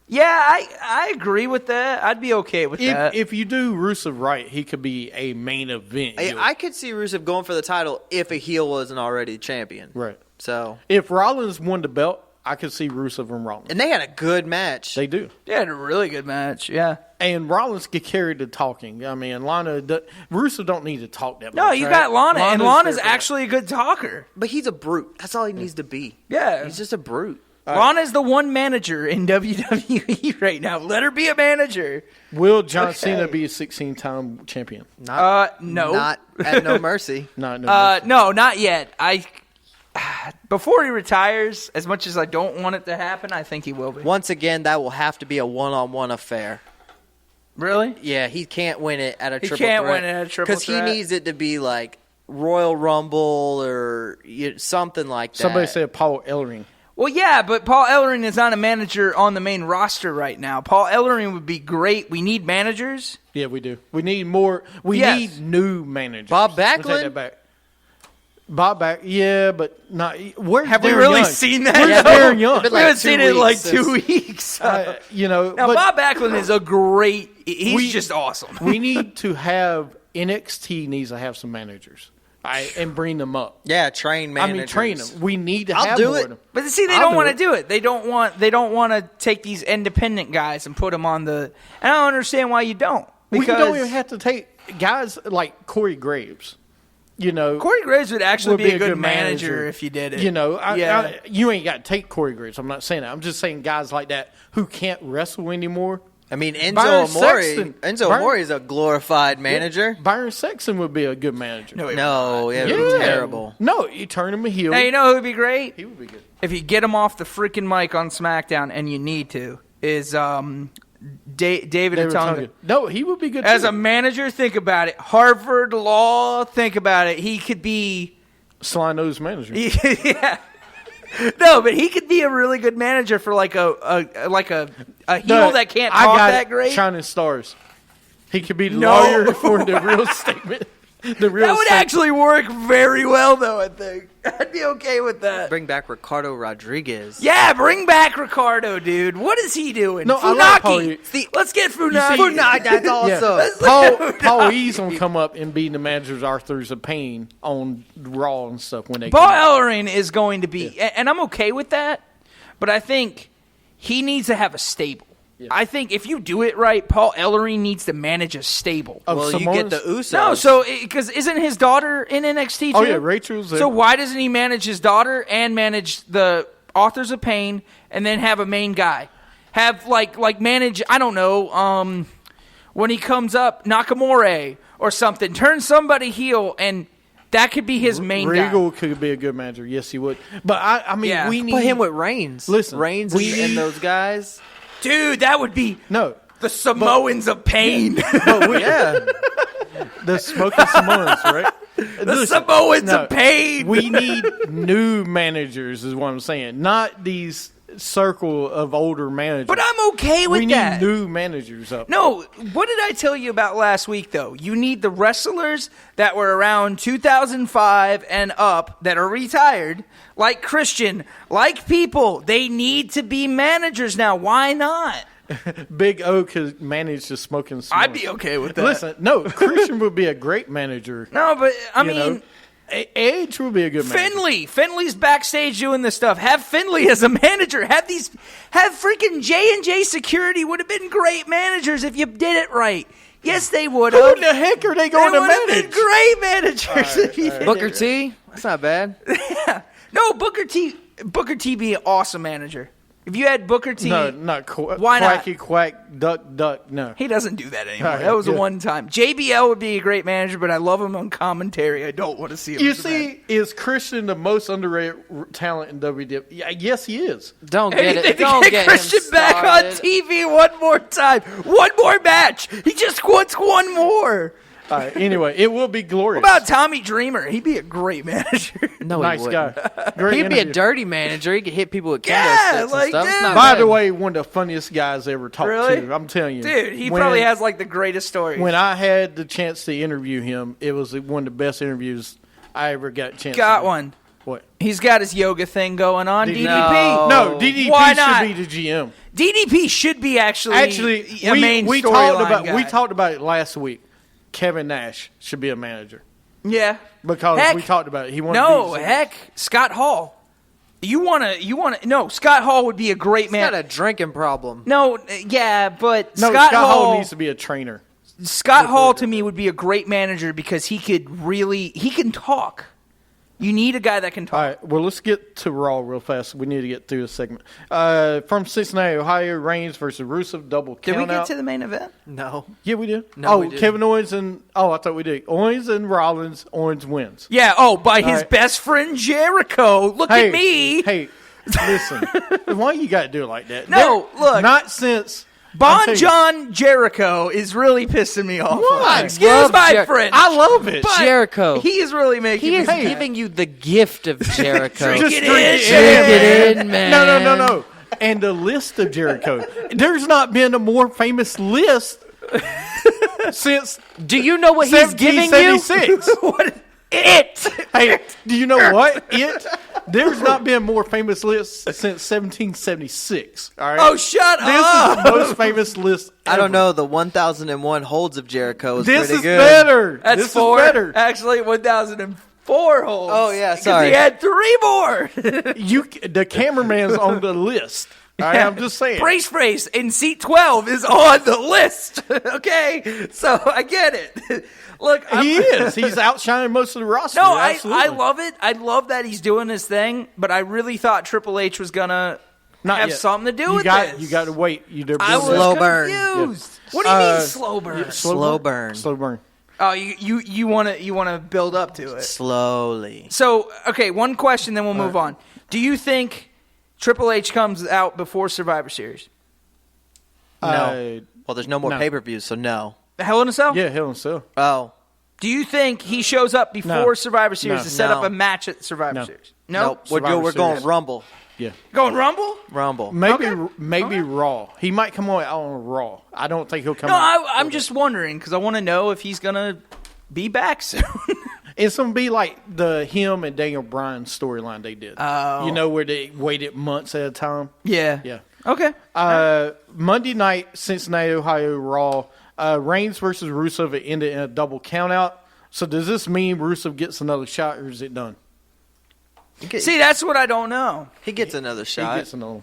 S5: Yeah, I agree with that. I'd be okay with that.
S6: If you do Rusev right, he could be a main event heel.
S7: I could see Rusev going for the title if a heel wasn't already champion.
S6: Right.
S7: So,
S6: If Rollins won the belt, I could see Rusev and Rollins.
S7: and they had a good match.
S6: They do.
S5: They had a really good match, yeah.
S6: And Rollins get carried to talking. I mean, Rusev don't need to talk that much.
S5: No, you
S6: right?
S5: got Lana, and Lana's
S6: there for
S5: actually a good talker.
S7: But he's a brute. That's all he needs to be.
S5: Yeah.
S7: He's just a brute.
S5: Lana's the one manager in WWE right now. Let her be a manager.
S6: that. Will John Cena be a 16-time champion?
S5: No.
S7: Not at No Mercy.
S6: No.
S5: No, not yet. Before he retires, as much as I don't want it to happen, I think he will be.
S7: Once again, that will have to be a one-on-one affair.
S5: Really?
S7: Yeah, he can't win it at a triple
S5: can't
S7: threat.
S5: win it at a triple
S7: Because he
S5: threat.
S7: needs it to be like Royal Rumble or something like that.
S6: Somebody said Paul Ellering.
S5: Well, yeah, but Paul Ellering is not a manager on the main roster right now. Paul Ellering would be great. We need managers.
S6: Yeah, we do. We need more. We
S5: Yes.
S6: need new managers.
S7: Bob
S6: We'll take
S7: Backlund?
S6: that back. Bob Back, yeah, but not. Where's
S5: Have we
S6: Darren
S5: really
S6: Young?
S5: seen that?
S6: Where's
S5: No.
S6: Darren Young?
S7: Been
S5: We
S7: like
S5: haven't
S7: 2
S5: seen it in like
S7: weeks
S5: 2 weeks.
S6: Now,
S5: Now, Bob Backlund is a great. He's just awesome.
S6: we need to have NXT needs to have some managers, and bring them up.
S7: Yeah, train managers.
S6: I mean, train them. We need to
S7: I'll
S6: have
S7: do
S6: more
S7: it.
S6: of them.
S5: But see, they
S6: I'll
S5: don't
S6: do
S5: want to
S6: it.
S5: do it. They don't want to take these independent guys and put them on the. And I don't understand why you don't.
S6: We
S5: Because
S6: don't even have to take guys like Corey Graves.
S5: Corey Graves would actually
S6: would
S5: be a good manager if you did it.
S6: You ain't got to take Corey Graves. I'm not saying that. I'm just saying guys like that who can't wrestle anymore.
S7: I mean,
S6: Byron
S7: Enzo Amore.
S6: Sexton.
S7: Enzo Amore is a glorified manager.
S6: Byron Sexton would be a good manager.
S5: No,
S7: No, yeah, it'd be terrible.
S6: No, you turn him a heel.
S5: Now, you know who would be great?
S6: He would be good.
S5: If you get him off the freaking mic on SmackDown, and you need to, is David Otunga.
S6: No, he would be good
S5: As
S6: too.
S5: a manager, think about it. Harvard Law, think about it. He could be...
S6: Sly Nose manager.
S5: Yeah. No, but he could be a really good manager for like a heel that can't talk that great.
S6: Shining Stars. He could be the
S5: No.
S6: lawyer for the real statement. The real
S5: That would
S6: estate.
S5: actually work very well, though, I think. I'd be okay with that.
S7: Bring back Ricardo Rodriguez.
S5: Yeah, bring back Ricardo, dude. What is he doing?
S6: No, I like Paul
S5: Funaki.
S6: Reed.
S5: Let's get Funaki.
S7: Funaki, that's awesome.
S6: Paul E's gonna come up and be the manager's Arthur's of Pain on Raw and stuff when they
S5: Paul
S6: come.
S5: Ellering is going to be, and I'm okay with that, but I think he needs to have a stable.
S6: Yeah.
S5: I think if you do it right, Paul Ellering needs to manage a stable.
S6: Of
S7: Well, you
S6: Samoans?
S7: get the Usos.
S5: No, so because isn't his daughter in NXT too?
S6: Oh yeah, Rachel's there.
S5: So why doesn't he manage his daughter and manage the Authors of Pain and then have a main guy? Have like manage, I don't know, when he comes up, Nakamura or something. Turn somebody heel and that could be his main
S6: Regal
S5: guy.
S6: could be a good manager. Yes, he would. But I mean,
S5: Yeah.
S6: we need
S7: Put him with Reigns.
S6: Listen,
S7: Reigns
S6: we
S7: and
S6: need-
S7: those guys.
S5: Dude, that would be
S6: no.
S5: the Samoans of Pain.
S7: Yeah.
S6: The Smoking Samoans, right?
S5: The Samoans of Pain.
S6: We need new managers, is what I'm saying. Not these circle of older managers.
S5: But I'm okay with
S6: we need
S5: that.
S6: new managers up.
S5: No, what did I tell you about last week, though? You need the wrestlers that were around 2005 and up that are retired, like Christian, like people. They need to be managers now. Why not?
S6: Big O could manage the Smoking Samoans.
S5: I'd be okay with that.
S6: Listen, no, Christian would be a great manager.
S5: No, but, I
S6: you
S5: mean...
S6: know. Edge would be a good manager.
S5: Finley's backstage doing this stuff. Have Finley as a manager. Have freaking J&J Security would have been great managers if you did it right. Yes, they would have.
S6: Who in the heck are they going
S5: They
S6: to
S5: would have been
S6: manage?
S5: great managers if you did
S7: Booker
S5: it
S7: T. That's not bad.
S5: right. No, Booker T be an awesome manager. If you had Booker T,
S6: No, not
S5: Why not?
S6: Quacky Quack Duck. No,
S5: he doesn't do that anymore.
S6: All right,
S5: That was a
S6: good.
S5: one time. JBL would be a great manager, but I love him on commentary. I don't want to see him.
S6: you
S5: as a manager.
S6: see, is Christian the most underrated talent in WWE? Yeah, yes, he is.
S7: Don't
S5: Hey,
S7: get
S5: they
S7: it. Don't
S5: get
S7: get
S5: Christian
S7: him
S5: back on
S7: started.
S5: TV one more time. One more match. He just wants one more.
S6: All right. Anyway, it will be glorious.
S5: What about Tommy Dreamer? He'd be a great manager.
S7: No,
S6: nice
S7: he
S6: guy.
S7: wouldn't.
S6: Great
S7: He'd be a
S6: interview.
S7: dirty manager. He could hit people with kendo
S5: Yeah,
S7: sticks
S5: like,
S7: and stuff. It's
S5: dude.
S7: not
S6: By
S7: good.
S6: the way, one of the funniest guys ever talked
S5: Really?
S6: to. I'm telling you,
S5: Dude, he
S6: When-
S5: probably has like the greatest stories.
S6: When I had the chance to interview him, it was one of the best interviews I ever got a chance.
S5: Got
S6: to do.
S5: one.
S6: What?
S5: He's got his yoga thing going on.
S6: DDP.
S5: DDP.
S6: No, DDP
S5: Why not?
S6: should be the GM.
S5: DDP should be actually a main
S6: we
S5: storyline
S6: talked about
S5: guy.
S6: we talked about it last week. Kevin Nash should be a manager
S5: Yeah.
S6: because
S5: Heck,
S6: we talked about it. He wanted
S5: No,
S6: to be
S5: heck, Scott Hall. You wanna? No, Scott Hall would be a great
S7: He's
S5: man.
S7: got a drinking problem.
S5: No, yeah, but
S6: No,
S5: Scott Hall
S6: needs to be a trainer.
S5: Scott Hall to me would be a great manager because he can talk. You need a guy that can talk.
S6: All right, well, let's get to Raw real fast. We need to get through this segment. From Cincinnati, Ohio, Reigns versus Rusev, double count
S5: Did we get
S6: out.
S5: to the main event?
S7: No.
S6: Yeah, we did.
S7: No, we didn't.
S6: Kevin Owens and I thought we did. Owens and Rollins. Owens wins.
S5: Yeah. Oh, by his
S6: right.
S5: best friend Jericho. Look at me.
S6: Hey, listen. Why you got to do it like that?
S5: No, look.
S6: Not since I'll
S5: Bon
S6: tell you.
S5: John Jericho is really pissing me off.
S6: Why?
S5: Excuse
S7: Love
S5: my French.
S6: I love it.
S5: but
S7: Jericho.
S5: He is really making
S7: He
S5: me
S7: is
S5: mad.
S7: giving you the gift of Jericho.
S5: Drink
S6: Just
S5: it
S6: drink
S5: in,
S6: it
S7: Drink it in, man.
S6: No. And the list of Jericho. There's not been a more famous list since
S7: Do you know what he's giving you?
S6: 1776.
S5: What? It.
S6: Hey, do you know what? There's not been a more famous list since 1776. All right.
S5: Oh, shut
S6: This
S5: up.
S6: is the most famous list ever.
S8: I don't know. The 1001 holds of Jericho is
S6: This
S8: pretty
S6: is
S8: good.
S6: better.
S5: That's
S6: this
S5: four.
S6: is better.
S5: Actually, 1004 holds.
S8: Oh, yeah,
S5: 'Cause
S8: sorry.
S5: he had 3 more.
S6: The cameraman's on the list. All right, I'm just saying.
S5: Brace in seat 12 is on the list. Okay? So I get it. Look,
S6: He is. He's outshining most of the roster.
S5: No,
S6: absolutely.
S5: I love it. I love that he's doing his thing, but I really thought Triple H was going to
S6: Not
S5: have
S6: yet.
S5: something to do
S6: You
S5: with
S6: got,
S5: this.
S6: You got to wait.
S5: I was
S8: Slow burn.
S5: confused. What do you mean slow burn?
S8: Slow burn.
S6: Slow burn.
S5: Oh, you want to build up to it.
S8: Slowly.
S5: So, okay, one question, then we'll move on. Do you think Triple H comes out before Survivor Series?
S8: No. Well, there's no more
S6: No.
S8: pay-per-views, so no.
S5: Hell in a Cell?
S6: Yeah, Hell in a Cell.
S8: Oh.
S5: Do you think he shows up before
S6: No.
S5: Survivor Series
S6: No.
S5: to set
S8: No.
S5: up a match at Survivor
S6: No.
S5: Series? No?
S8: Nope. We're
S6: Survivor
S8: going
S6: Series.
S8: Rumble.
S6: Yeah.
S5: Going Rumble?
S8: Rumble.
S6: Maybe Raw. He might come out on Raw. I don't think he'll come
S5: No,
S6: out.
S5: I'm just wondering because I want to know if he's going to be back soon.
S6: It's going to be like the him and Daniel Bryan storyline they did.
S5: Oh.
S6: You know, where they waited months at a time?
S5: Yeah.
S6: Yeah.
S5: Okay.
S6: Monday night, Cincinnati, Ohio, Raw. Reigns versus Rusev, it ended in a double countout. So does this mean Rusev gets another shot, or is it done?
S5: See, that's what I don't know.
S8: He gets another
S6: He
S8: shot.
S6: gets another.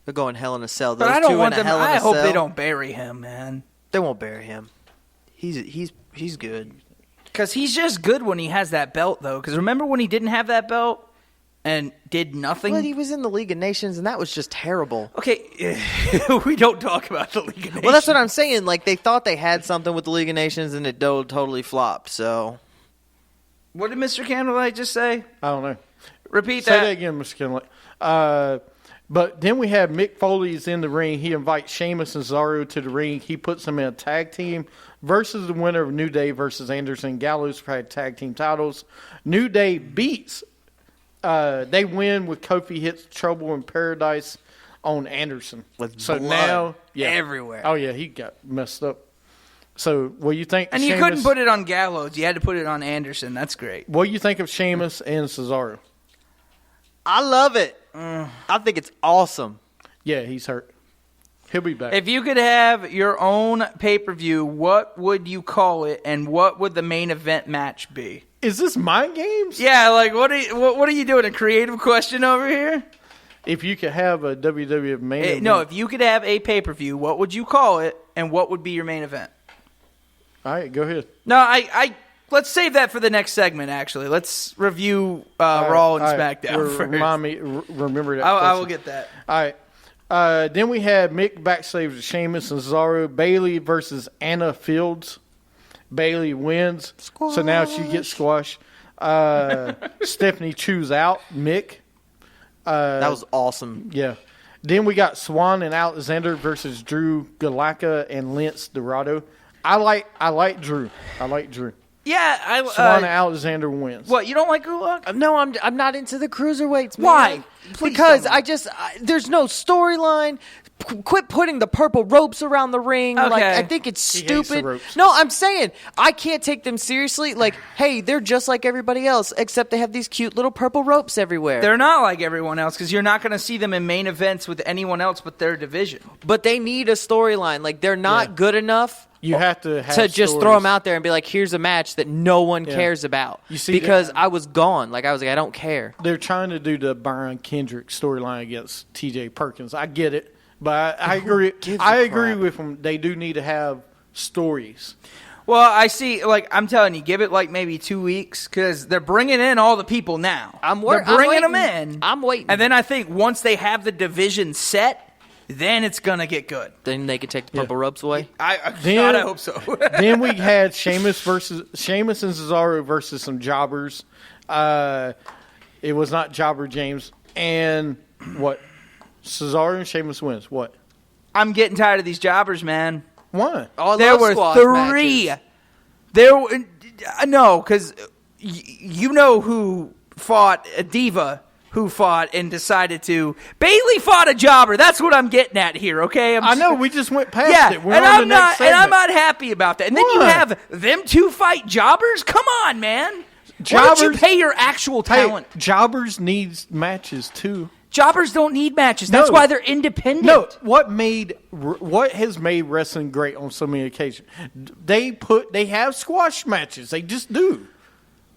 S8: They're going Hell in a Cell.
S5: But
S8: Those
S5: I don't
S8: two
S5: want
S8: in a
S5: them.
S8: Hell in
S5: I
S8: a
S5: hope
S8: Cell.
S5: they don't bury him, man.
S8: They won't bury him. He's good.
S5: Because he's just good when he has that belt, though. Because remember when he didn't have that belt and did nothing?
S8: But he was in the League of Nations, and that was just terrible.
S5: Okay, we don't talk about the League of Nations.
S8: Well, that's what I'm saying. Like, they thought they had something with the League of Nations, and it totally flopped. So,
S5: What did Mr. Candlelight just say?
S6: I don't know.
S5: Repeat
S6: Say that again, Mr. Kinley. But then we have Mick Foley's in the ring. He invites Sheamus and Cesaro to the ring. He puts them in a tag team versus the winner of New Day versus Anderson Gallows for tag team titles. New Day beats. They win with Kofi hits Trouble in Paradise on Anderson.
S8: With
S6: so
S8: blood
S6: now,
S8: everywhere.
S6: Oh yeah, he got messed up. So what do you think?
S5: And you couldn't put it on Gallows. You had to put it on Anderson. That's great.
S6: What do you think of Sheamus and Cesaro?
S8: I love it. I think it's awesome.
S6: Yeah, he's hurt. He'll be back.
S5: If you could have your own pay-per-view, what would you call it, and what would the main event match be?
S6: Is this mind games?
S5: Yeah, like what are you doing? A creative question over here?
S6: If you could have a WWF main event.
S5: No, if you could have a pay-per-view, what would you call it, and what would be your main event?
S6: All right, go ahead.
S5: No, I let's save that for the next segment. Actually, let's review Raw and SmackDown first.
S6: Remind me, remember that.
S5: I will
S6: question.
S5: get that.
S6: All right. Then we had Mick backstage with Sheamus and Cesaro. Bayley versus Anna Fields. Bayley wins, so now she gets squashed. Stephanie chews out Mick.
S8: That was awesome.
S6: Yeah. Then we got Swan and Alexander versus Drew Gulaka and Lance Dorado. I like Drew.
S5: Yeah,
S6: Savannah Alexander wins.
S5: What, you don't like Gulak?
S7: No, I'm not into the cruiserweights, man.
S5: Why? Please
S7: Because
S5: tell me.
S7: there's no storyline. Quit putting the purple ropes around the ring.
S5: Okay.
S7: Like, I think it's
S6: He hates the
S7: stupid.
S6: ropes.
S7: No, I'm saying I can't take them seriously. Like, hey, they're just like everybody else, except they have these cute little purple ropes everywhere.
S5: They're not like everyone else because you're not going to see them in main events with anyone else but their division.
S7: But they need a storyline. Like, they're not good enough.
S6: You have to have
S7: just
S6: stories.
S7: throw them out there and be like, here's a match that no one cares about.
S6: You see,
S7: because I was gone. Like, I was like, I don't care.
S6: They're trying to do the Brian Kendrick storyline against T.J. Perkins. I get it, but I agree. I agree with them. They do need to have stories.
S5: Well, I see. Like, I'm telling you, give it like maybe 2 weeks because they're bringing in all the people now. They're bringing them in.
S7: I'm waiting.
S5: And then I think once they have the division set, then it's going to get good.
S7: Then they can take the purple ropes away.
S5: God, I hope so.
S6: Then we had Sheamus and Cesaro versus some jobbers. It was not Jobber James. And what? Cesaro and Sheamus wins. What?
S5: I'm getting tired of these jobbers, man.
S6: Why?
S5: There were 3.
S7: Matches.
S5: There were no, because you know who fought a diva. Who fought and decided to? Bailey fought a jobber. That's what I'm getting at here. Okay,
S6: I know we just went past
S5: yeah,
S6: it. We're
S5: and
S6: on
S5: I'm
S6: the
S5: not,
S6: next
S5: and I'm
S6: segment.
S5: not happy about that. And then you
S6: Why?
S5: have them 2 fight jobbers. Come on, man. Why don't you
S6: Jobbers-
S5: pay your actual talent?
S6: Hey, jobbers needs matches too.
S5: Jobbers don't need matches. That's
S6: No.
S5: why they're independent.
S6: No, what has made wrestling great on so many occasions? They have squash matches. They just do.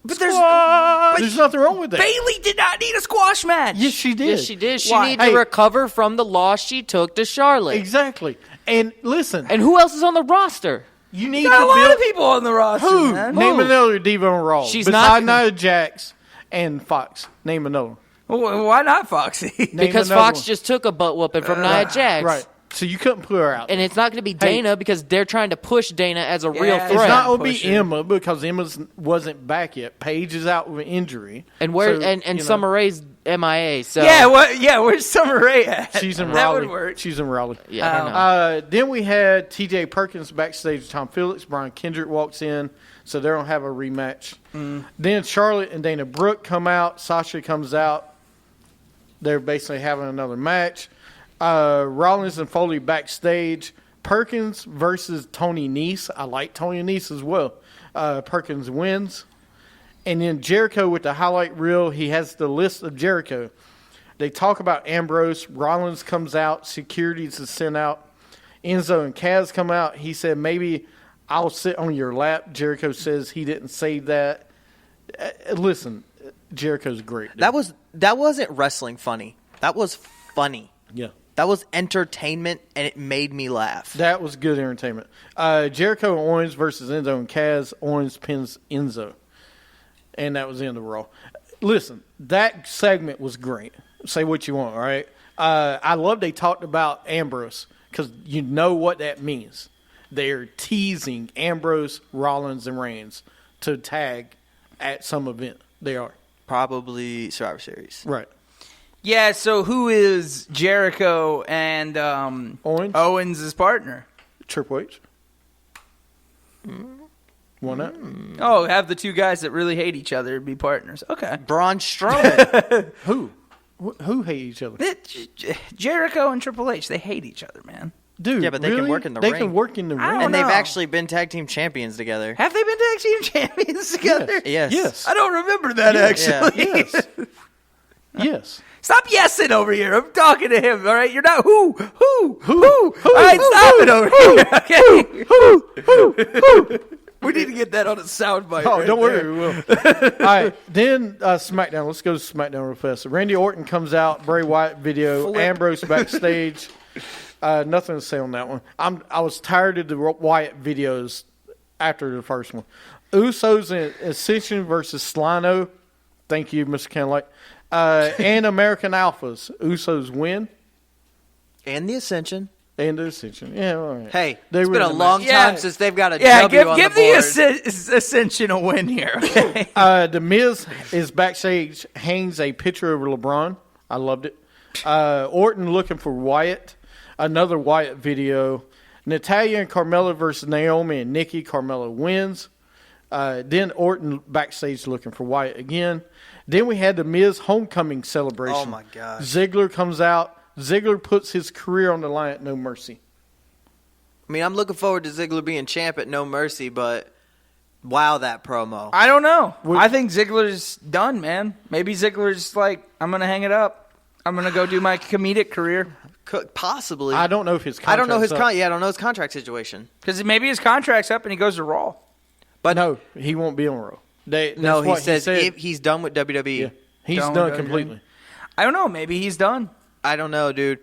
S5: but
S6: There's nothing wrong with that.
S5: Bailey did not need a squash match.
S6: Yes, she did.
S7: Yes, she did. She
S5: Why?
S7: needed
S6: Hey.
S7: to recover from the loss she took to Charlotte.
S6: Exactly. And listen,
S7: And who else is on the roster?
S6: you need
S5: Got
S6: to
S5: a lot
S6: build.
S5: of people on the roster.
S6: Who?
S5: Man.
S6: Name another diva on Raw.
S7: She's
S6: Besides
S7: not-
S6: Nia Jax and Fox. Name another.
S5: Well, why not Foxy?
S6: Name
S7: Because
S6: another
S7: Fox
S6: one.
S7: just took a butt whooping from Nia Jax.
S6: Right. So you couldn't put her out.
S7: And it's not going to be Dana because they're trying to push Dana as a real
S5: Yeah,
S7: threat.
S6: It's not going to
S5: Push
S6: be
S5: her.
S6: Emma because Emma wasn't back yet. Paige is out with an injury.
S7: and where
S6: So,
S7: and
S6: you know,
S7: Summer Rae's MIA. So
S5: Where's Summer Rae at?
S6: she's in
S5: That
S6: Raleigh.
S5: would work.
S6: She's in Raleigh.
S7: Yeah, I don't know.
S6: Then we had T.J. Perkins backstage. Tom Phillips, Brian Kendrick walks in, so they don't have a rematch. Then Charlotte and Dana Brooke come out. Sasha comes out. They're basically having another match. Rollins and Foley backstage. Perkins versus Tony Nese. I like Tony Nese as well. Perkins wins. And then Jericho with the highlight reel. He has the list of Jericho. They talk about Ambrose. Rollins comes out. Securities is sent out. Enzo and Kaz come out. He said, maybe I'll sit on your lap. Jericho says he didn't say that. Listen, Jericho's great. dude.
S8: That wasn't wrestling funny. That was funny.
S6: Yeah.
S8: That was entertainment, and it made me laugh.
S6: That was good entertainment. Jericho and Owens versus Enzo and Kaz. Owens pins Enzo. And that was the end of Raw. Listen, that segment was great. Say what you want, all right? I love they talked about Ambrose because you know what that means. They're teasing Ambrose, Rollins, and Reigns to tag at some event. They are.
S8: Probably Survivor Series.
S6: Right.
S5: Yeah, so who is Jericho and Owens' partner?
S6: Triple H. Why not?
S5: Oh, have the 2 guys that really hate each other be partners. Okay.
S8: Braun Strowman.
S6: Who? Who hate each other?
S5: Jericho and Triple H, they hate each other, man.
S6: Dude,
S8: Yeah, but they can
S6: really?
S8: work in the
S6: They
S8: ring.
S6: can work in the
S5: I
S6: ring.
S5: don't
S8: And they've
S5: know.
S8: actually been tag team champions together.
S5: Have they been tag team champions together?
S8: Yes.
S6: Yes.
S5: I don't remember that, actually.
S6: Yes. Yes.
S5: Stop yesing over here. I'm talking to him, all right? You're not who? All right, stop it over here, okay? We need to get that on a soundbite.
S6: Oh,
S5: right
S6: don't
S5: there.
S6: worry, we will. All right, then SmackDown. Let's go to SmackDown real fast. So Randy Orton comes out, Bray Wyatt video, Ambrose backstage. Nothing to say on that one. I was tired of the Wyatt videos after the first one. Usos and Ascension versus Slano. Thank you, Mr. Candlelight. And American Alphas. Usos win.
S8: And the Ascension.
S6: And the Ascension. Yeah, all right.
S8: Hey,
S6: They
S8: it's
S6: were
S8: been
S6: in
S8: a
S6: the
S8: long
S6: match.
S8: time
S5: Yeah.
S8: since they've got a
S5: Yeah,
S8: W on
S5: give
S8: the board.
S5: the Ascension a win here, okay?
S6: The Miz is backstage, hangs a picture of LeBron. I loved it. Orton looking for Wyatt. Another Wyatt video. Natalya and Carmella versus Naomi and Nikki. Carmella wins. Then Orton backstage looking for Wyatt again. Then we had the Miz homecoming celebration.
S8: Oh, my gosh.
S6: Ziggler comes out. Ziggler puts his career on the line at No Mercy.
S8: I mean, I'm looking forward to Ziggler being champ at No Mercy, but wow, that promo.
S5: I don't know. I think Ziggler's done, man. Maybe Ziggler's like, I'm going to hang it up. I'm going to go do my comedic career.
S8: Possibly.
S6: I don't know if his contract's
S8: I don't know his
S6: up.
S8: I don't know his contract situation.
S5: Because maybe his contract's up and he goes to Raw.
S6: But no, he won't be on Raw.
S8: He says if he's done with WWE.
S6: Yeah, he's done completely.
S5: I don't know. Maybe he's done.
S8: I don't know, dude.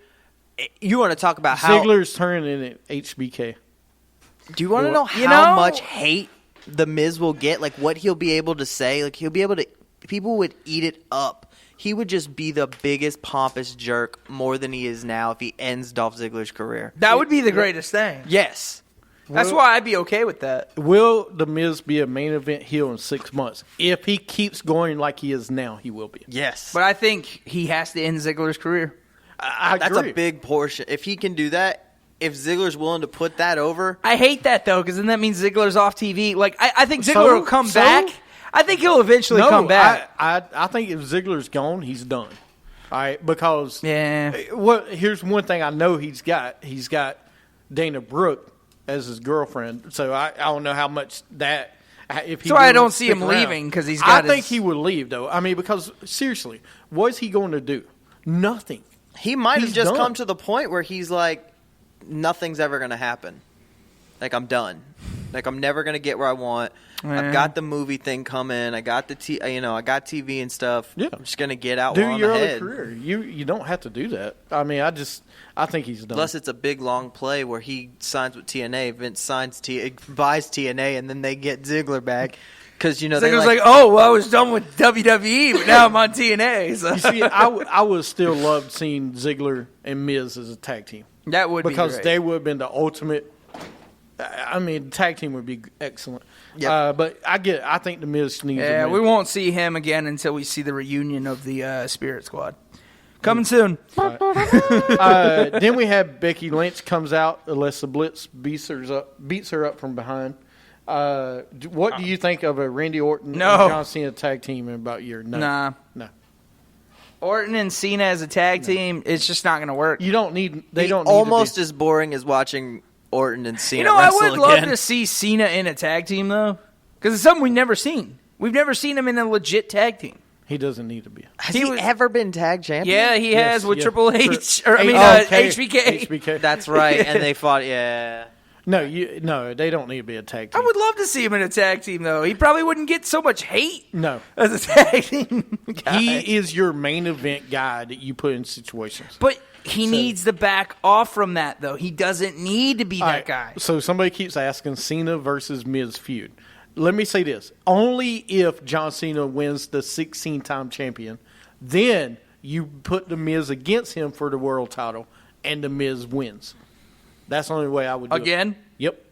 S8: You want to talk about how
S6: Ziggler's turning in at HBK.
S8: Do you want to know how much hate the Miz will get? Like what he'll be able to say? Like he'll be able to. People would eat it up. He would just be the biggest pompous jerk more than he is now if he ends Dolph Ziggler's career.
S5: That would be the greatest thing.
S8: Yes.
S5: That's why I'd be okay with that.
S6: Will the Miz be a main event heel in 6 months? If he keeps going like he is now, he will be.
S8: Yes.
S5: But I think he has to end Ziggler's career.
S6: I
S8: That's
S6: agree.
S8: a big portion. If he can do that, if Ziggler's willing to put that over.
S5: I hate that, though, because then that means Ziggler's off TV. Like, I think Ziggler will come back. I think he'll eventually come back.
S6: I think if Ziggler's gone, he's done. All right, because here's one thing I know he's got. He's got Dana Brooke as his girlfriend. So I don't know how much that. If he
S5: so I don't see
S6: stick
S5: him
S6: around.
S5: leaving because he's got.
S6: I think he would leave though. I mean, because seriously, what is he going to do? Nothing.
S8: He might have
S6: He's
S8: just
S6: done.
S8: come to the point where he's like, nothing's ever going to happen. Like, I'm done. Like, I'm never going to get where I want. I've got the movie thing coming. I got the I got TV and stuff.
S6: Yeah.
S8: I'm just going to get out
S6: Do
S8: while I'm
S6: your other
S8: ahead.
S6: career. You don't have to do that. I mean, I think he's done.
S8: Unless it's a big, long play where he signs with TNA, Vince buys TNA, and then they get Ziggler back. Because,
S5: Ziggler's like, oh, well, I was done with WWE, but now I'm on TNA. So.
S6: You see, I would still love seeing Ziggler and Miz as a tag team.
S5: That would be
S6: because
S5: great.
S6: they would have been the ultimate. I mean, the tag team would be excellent.
S8: Yep.
S6: But I think the Miz needs.
S5: Yeah, we won't see him again until we see the reunion of the Spirit Squad. Coming soon.
S6: Then we have Becky Lynch comes out. Alexa Bliss beats her up from behind. What do you think of a Randy Orton and John Cena tag team in about a year? No.
S5: Orton and Cena as a tag team, it's just not going to work.
S6: You don't need. They don't.
S8: Almost as boring as watching Orton and Cena.
S5: I
S8: wrestle
S5: would love
S8: again.
S5: to see Cena in a tag team though, because it's something we've never seen. We've never seen him in a legit tag team.
S6: He doesn't need to be.
S8: Has he ever been tag champion?
S5: Yeah, he has with Triple H.
S6: HBK.
S5: HBK.
S8: That's right, and they fought. Yeah.
S6: No, they don't need to be a tag team.
S5: I would love to see him in a tag team, though. He probably wouldn't get so much hate.
S6: No,
S5: as a tag team guy.
S6: He is your main event guy that you put in situations.
S5: But he needs to back off from that, though. He doesn't need to be that guy.
S6: So somebody keeps asking Cena versus Miz feud. Let me say this: only if John Cena wins the 16-time champion, then you put the Miz against him for the world title, and the Miz wins. That's the only way I would do
S5: Again?
S6: it. Yep.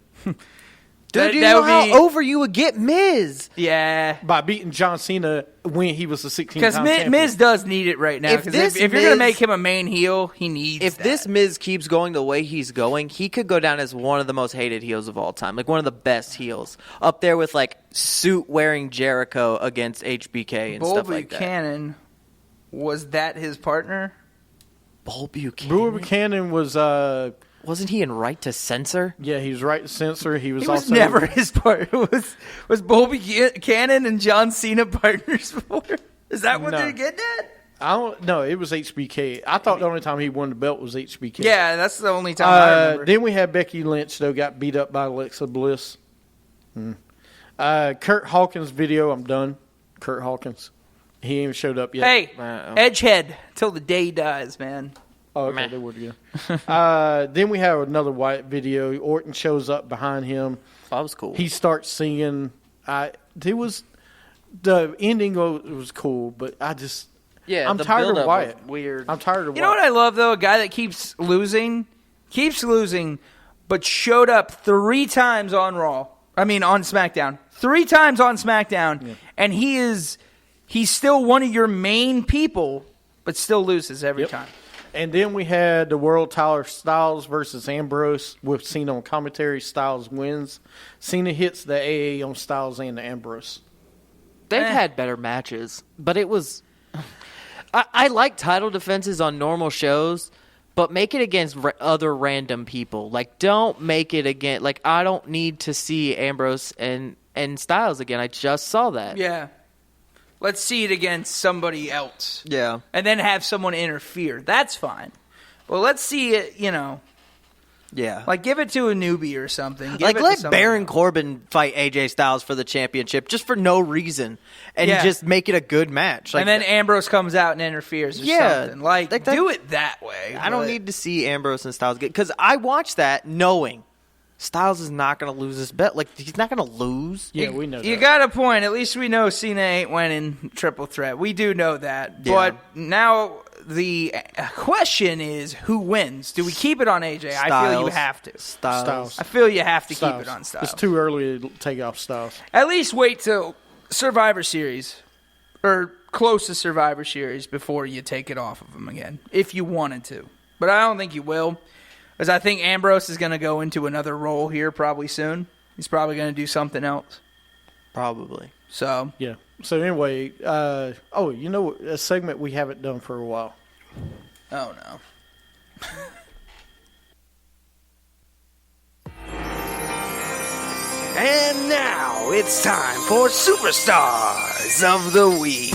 S8: Dude, you know how over you would get Miz?
S5: Yeah.
S6: By beating John Cena when he was the 16th
S5: Because Miz does need it right now. If you're going to make him a main heel, he needs
S8: If this Miz keeps going the way he's going, he could go down as one of the most hated heels of all time. Like one of the best heels. Up there with like suit-wearing Jericho against HBK and stuff like that.
S5: Bull Buchanan, was that his partner?
S8: Bull Buchanan?
S6: Bull Buchanan was...
S8: Wasn't he in Right to Censor?
S6: Yeah, he was Right to Censor. He was
S5: also
S6: never
S5: his partner. Was Bull Buchanan and John Cena partners before? Is that what they're getting at?
S6: I don't know. It was HBK. I thought the only time he won the belt was HBK.
S5: Yeah, that's the only time I remember.
S6: Then we had Becky Lynch, though, got beat up by Alexa Bliss. Kurt Hawkins video, I'm done. Kurt Hawkins. He ain't even showed up yet.
S5: Hey, Edgehead, till the day he dies, man.
S6: Oh, okay, they would again. Then we have another Wyatt video. Orton shows up behind him.
S8: That was cool.
S6: He starts singing. The ending was cool, but I'm tired of Wyatt.
S8: Weird.
S6: I'm tired of Wyatt.
S5: You know what I love, though? A guy that keeps losing, but showed up 3 times on Raw. I mean, on SmackDown. 3 times on SmackDown, and he's still one of your main people, but still loses every time.
S6: And then we had the world title Styles versus Ambrose with Cena on commentary. Styles wins. Cena hits the AA on Styles and the Ambrose.
S7: They've had better matches, but it was. I like title defenses on normal shows, but make it against other random people. Like, don't make it again. Like, I don't need to see Ambrose and Styles again. I just saw that.
S5: Yeah. Let's see it against somebody else.
S8: Yeah.
S5: And then have someone interfere. That's fine. Well, let's see it,
S8: Yeah.
S5: like give it to a newbie or something. Give
S8: Like,
S5: it to
S8: let
S5: somebody
S8: Baron
S5: else.
S8: Corbin fight AJ Styles for the championship just for no reason and
S5: Yeah.
S8: just make it a good match. Like,
S5: And then Ambrose comes out and interferes or
S8: Yeah,
S5: something. Like
S8: that-
S5: do it that way.
S8: I don't
S5: but-
S8: need to see Ambrose and Styles get, because I watched that knowing Styles is not going to lose this bet. Like, he's not going to lose.
S6: Yeah, we know
S5: You
S6: that.
S5: got a point. At least we know Cena ain't winning triple threat. We do know that.
S8: Yeah.
S5: But now the question is, who wins? Do we keep it on AJ? I feel you
S8: Styles.
S5: have to.
S6: Styles.
S5: I feel you have to
S6: Styles.
S5: keep it on Styles.
S6: It's too early to take off Styles.
S5: At least wait till Survivor Series or close to Survivor Series before you take it off of him again, if you wanted to. But I don't think you will, because I think Ambrose is going to go into another role here probably soon. He's probably going to do something else.
S8: Probably.
S5: So,
S6: Yeah. So anyway, you know, a segment we haven't done for a while.
S5: oh no.
S2: And now it's time for Superstars of the Week.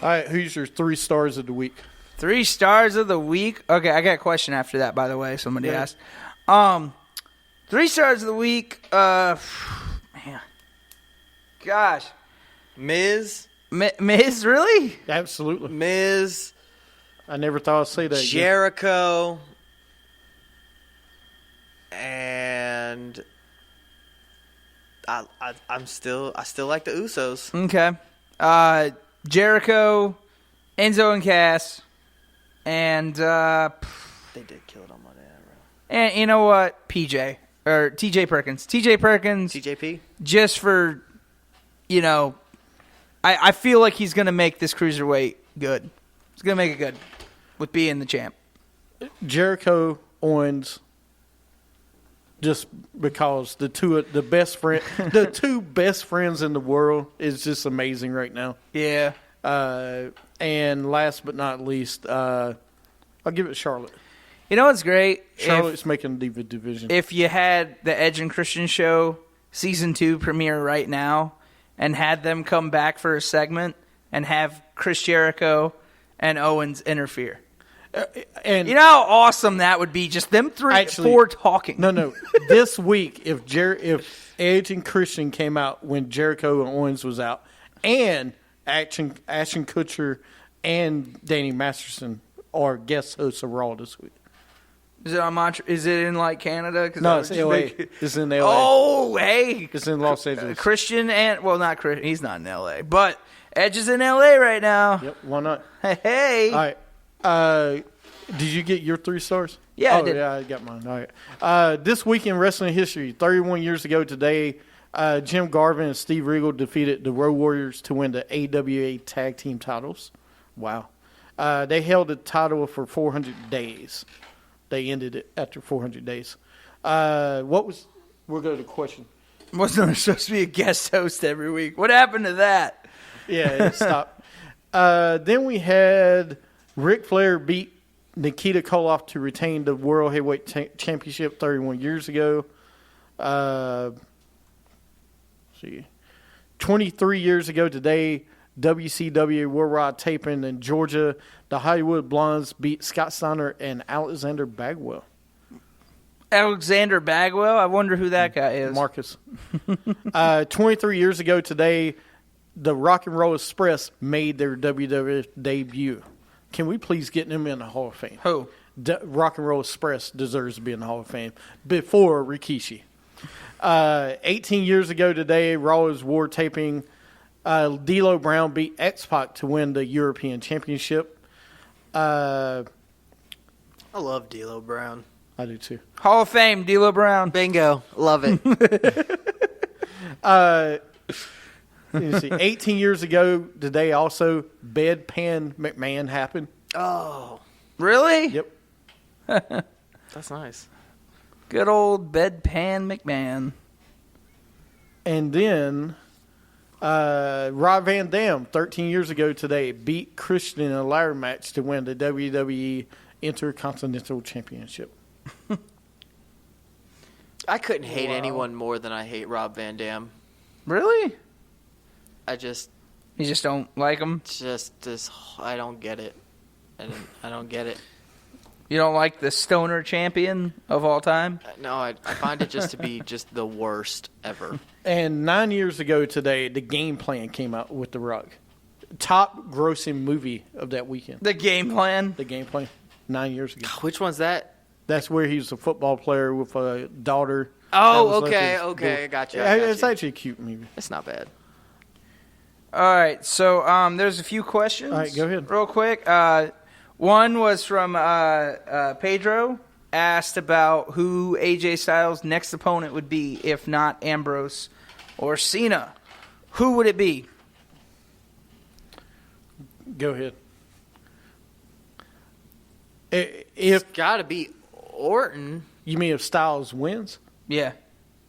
S6: All right, who's your 3 stars of the week?
S5: 3 stars of the week. Okay, I got a question after that, by the way. Somebody
S6: Yeah.
S5: asked. 3 stars of the week. Man, gosh,
S8: Miz,
S5: Miz, really?
S6: Absolutely.
S8: Miz,
S6: I never thought I'd say that. again.
S8: Jericho, and I still like the Usos.
S5: Okay. Jericho, Enzo and Cass, and
S8: They did kill it on Monday Night Raw.
S5: and you know what? PJ or TJ Perkins. TJ Perkins.
S8: TJP.
S5: Just for, I feel like he's going to make this cruiserweight good. He's going to make it good with being the champ.
S6: Jericho, Owens, just because the two best friends in the world is just amazing right now.
S5: Yeah.
S6: And last but not least, I'll give it Charlotte.
S5: You know what's great?
S6: Charlotte's making the division.
S5: If you had the Edge and Christian show season 2 premiere right now and had them come back for a segment and have Chris Jericho and Owens interfere.
S6: And
S5: You know how awesome that would be? Just them four talking.
S6: No. This week, if Edge and Christian came out when Jericho and Owens was out, and Ashton Kutcher and Danny Masterson are guest hosts of Raw this week.
S5: Is it on Montreal? Is it in like Canada? 'Cause
S6: No,
S5: I
S6: it's
S5: would just
S6: LA.
S5: make-
S6: It's in LA.
S5: Oh, hey.
S6: It's in Los Angeles.
S5: Christian and not Christian. He's not in LA, but Edge is in LA right now.
S6: Yep, why not?
S5: Hey.
S6: All right. Did you get your 3 stars?
S5: Yeah, I did.
S6: Yeah, I got mine. All right. This week in wrestling history, 31 years ago today, Jim Garvin and Steve Regal defeated the Road Warriors to win the AWA Tag Team titles. Wow. They held the title for 400 days. They ended it after 400 days. We'll go to the question.
S5: Wasn't there supposed to be a guest host every week? What happened to that?
S6: Yeah, it stopped. Then we had Ric Flair beat Nikita Koloff to retain the World Heavyweight Championship 31 years ago. 23 years ago today, WCW Worldwide Taping in Georgia, the Hollywood Blondes beat Scott Steiner and Alexander Bagwell.
S5: Alexander Bagwell? I wonder who that guy is.
S6: Marcus. 23 years ago today, the Rock and Roll Express made their WWF debut. Can we please get them in the Hall of Fame?
S5: Who?
S6: Rock and Roll Express deserves to be in the Hall of Fame before Rikishi. 18 years ago today, Raw is War taping. D'Lo Brown beat X-Pac to win the European Championship.
S8: I love D'Lo Brown.
S6: I do too.
S5: Hall of Fame, D'Lo Brown.
S8: Bingo. Love it.
S6: You see, 18 years ago today, also Bedpan McMahon happened.
S8: Oh,
S5: Really?
S6: Yep.
S7: That's nice.
S5: Good old Bedpan McMahon.
S6: And then Rob Van Dam, 13 years ago today, beat Christian in a ladder match to win the WWE Intercontinental Championship.
S7: I couldn't hate anyone more than I hate Rob Van Dam.
S5: Really?
S7: I just
S5: You just don't like him?
S7: I don't get it. I don't get it.
S5: You don't like the stoner champion of all time?
S7: No, I find it just to be just the worst ever.
S6: And 9 years ago today, The Game Plan came out with The Rock. Top grossing movie of that weekend.
S5: The Game Plan?
S6: The Game Plan, 9 years ago.
S7: Which one's that?
S6: That's where he's a football player with a daughter.
S7: Oh, okay, I got you.
S6: It's actually a cute movie.
S7: It's not bad.
S5: All right, so there's a few questions.
S6: All right, go ahead.
S5: Real quick. One was from Pedro, asked about who AJ Styles' next opponent would be if not Ambrose or Cena. Who would it be?
S6: Go ahead.
S7: It's got to be Orton.
S6: You mean if Styles wins?
S5: Yeah.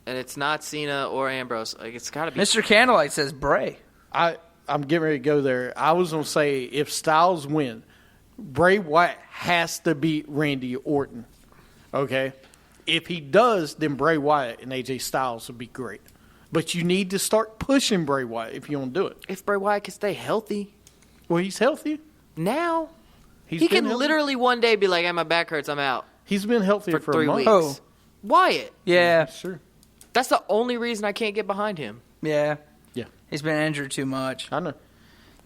S7: And it's not Cena or Ambrose. Like, it's got to be.
S5: Mr. Candlelight says Bray.
S6: I'm getting ready to go there. I was going to say if Styles win, Bray Wyatt has to beat Randy Orton. Okay? If he does, then Bray Wyatt and AJ Styles would be great. But you need to start pushing Bray Wyatt if you want to do it.
S7: If Bray Wyatt can stay healthy.
S6: Well, he's healthy.
S7: Now.
S6: He
S7: can literally one day be like, hey, my back hurts, I'm out.
S6: He's been healthy for
S7: 3
S6: a month.
S7: weeks.
S5: Oh.
S7: Wyatt.
S5: Yeah.
S6: Sure.
S7: That's the only reason I can't get behind him.
S5: Yeah.
S6: Yeah.
S5: He's been injured too much.
S6: I know.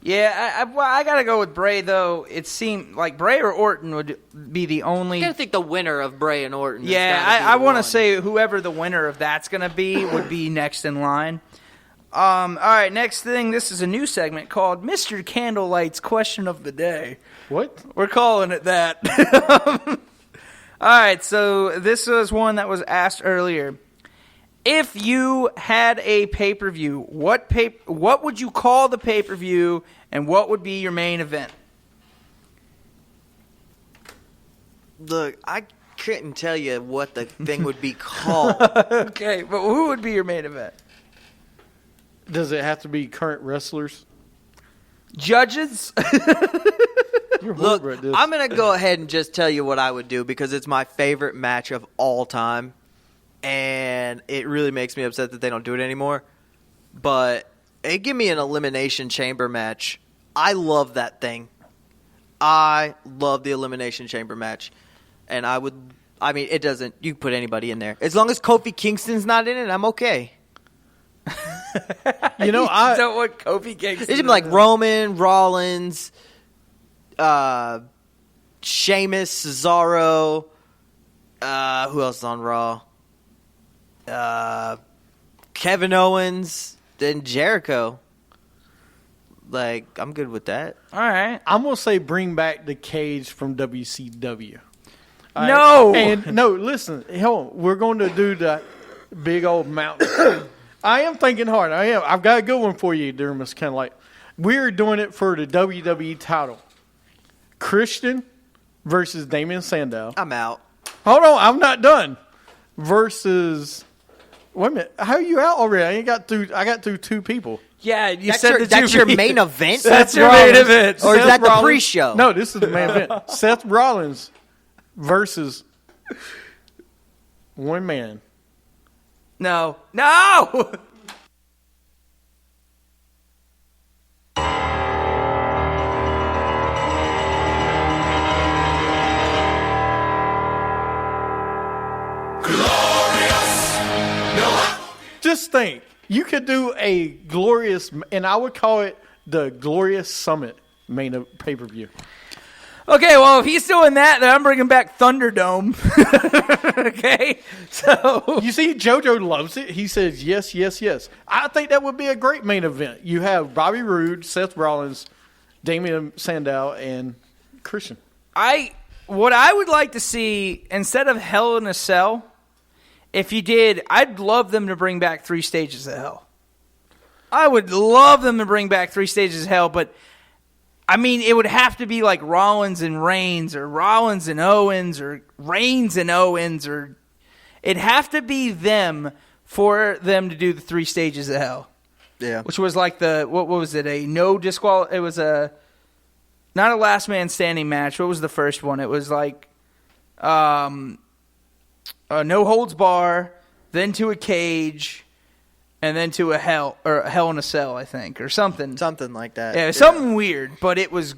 S5: Yeah, I got to go with Bray, though. It seemed like Bray or Orton would be the only...
S7: You got to think the winner of Bray and Orton.
S5: Yeah, I want to say whoever the winner of that's going to be would be next in line. All right, next thing. This is a new segment called Mr. Candlelight's Question of the Day.
S6: What?
S5: We're calling it that. All right, so this was one that was asked earlier. If you had a pay-per-view, what would you call the pay-per-view, and what would be your main event?
S8: Look, I couldn't tell you what the thing would be called.
S5: Okay, but who would be your main event?
S6: Does it have to be current wrestlers?
S5: Judges?
S6: You're
S8: Look,
S6: horrible at this.
S8: I'm going to go ahead and just tell you what I would do because it's my favorite match of all time. And it really makes me upset that they don't do it anymore. But give me an Elimination Chamber match. I love that thing. I love the Elimination Chamber match. And it doesn't, you can put anybody in there. As long as Kofi Kingston's not in it, I'm okay.
S6: You know,
S5: I don't want Kofi Kingston.
S8: It's like Roman, Rollins, Sheamus, Cesaro. Who else is on Raw? Kevin Owens, then Jericho. Like, I'm good with that.
S5: All right.
S6: I'm going to say bring back the Cage from WCW. All
S5: No!
S6: Right? And no, listen. Hold on. We're going to do the big old mountain. I am thinking hard. I am. I've got a good one for you, dear Miss Candlelight. We're doing it for the WWE title. Christian versus Damian Sandow.
S8: I'm out.
S6: Hold on. I'm not done. Versus... Wait a minute. How are you out already? I got through 2 people.
S5: Yeah, you
S8: That's
S5: said
S8: your,
S5: the
S8: that's
S5: two
S8: your
S5: people.
S8: main event?
S5: That's your main event.
S8: Or is
S6: Seth
S8: that the
S6: Rollins-
S8: pre-show?
S6: No, this is the main event. Seth Rollins versus one man.
S5: No.
S6: Just think, you could do a glorious, and I would call it the Glorious Summit main pay-per-view.
S5: Okay, well, if he's doing that, then I'm bringing back Thunderdome. Okay? So.
S6: You see, JoJo loves it. He says, yes, yes, yes. I think that would be a great main event. You have Bobby Roode, Seth Rollins, Damian Sandow, and Christian.
S5: What I would like to see, instead of Hell in a Cell, if you did, I'd love them to bring back 3 Stages of Hell. I would love them to bring back 3 Stages of Hell, but I mean, it would have to be like Rollins and Reigns, or Rollins and Owens, or Reigns and Owens, or it'd have to be them for them to do the 3 Stages of Hell.
S8: Yeah.
S5: Which was like what was it? A no disqual. It was not a last man standing match. What was the first one? It was like a no holds bar, then to a cage, and then to a Hell in a Cell, I think, or something.
S8: Something like that.
S5: Yeah, something weird, but it was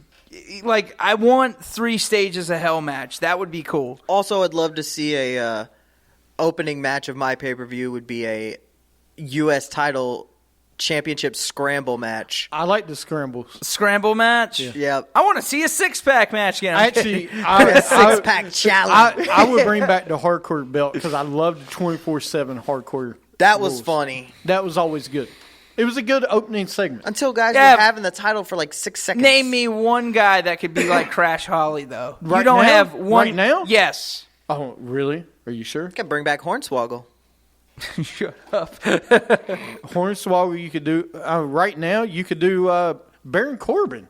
S5: like, I want 3 Stages of Hell match. That would be cool.
S8: Also, I'd love to see a opening match of my pay-per-view would be a U.S. title championship scramble match.
S6: I like the scrambles.
S5: Scramble match?
S8: Yeah.
S5: I want to see a 6-pack match again.
S6: Actually,
S8: A 6-pack challenge.
S6: I would bring back the hardcore belt because I loved the 24/7 hardcore.
S8: That was
S6: rules.
S8: funny.
S6: That was always good. It was a good opening segment.
S8: Until guys were having the title for like 6 seconds.
S5: Name me one guy that could be like Crash Holly, though.
S6: Right
S5: you don't
S6: now?
S5: have one.
S6: Right now?
S5: Yes.
S6: Oh, really? Are you sure?
S8: Can bring back Hornswoggle.
S5: Shut up.
S6: Hornswoggle, you could do. Right now, you could do Baron Corbin.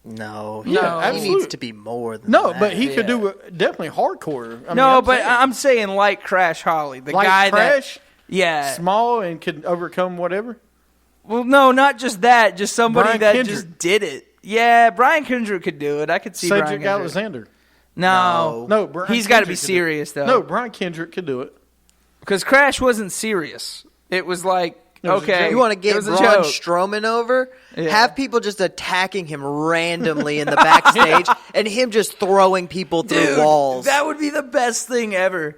S8: No.
S5: No.
S8: He
S6: absolutely.
S8: needs to be more than
S6: No,
S8: that.
S6: but he could do definitely hardcore. I mean,
S5: No, but I'm saying like Crash Holly, the
S6: like
S5: guy
S6: Crash,
S5: that. Yeah.
S6: small and could overcome whatever.
S5: Well, no, not just that. Just somebody
S6: Brian
S5: that
S6: Kendrick.
S5: just did it. Yeah, Brian Kendrick could do it. I could see Brian
S6: Cedric
S5: Kendrick.
S6: Alexander.
S5: No,
S6: Brian
S5: he's got to be
S6: Kendrick could do it.
S5: serious though.
S6: No, Brian Kendrick could do it.
S5: Because Crash wasn't serious. It was like,
S6: was a
S5: okay,
S6: joke.
S8: You want to
S5: it
S8: get
S5: was a
S8: Braun
S5: joke.
S8: Strowman over?
S5: Yeah.
S8: Have people just attacking him randomly in the backstage and him just throwing people through
S5: Dude,
S8: walls.
S5: that would be the best thing ever.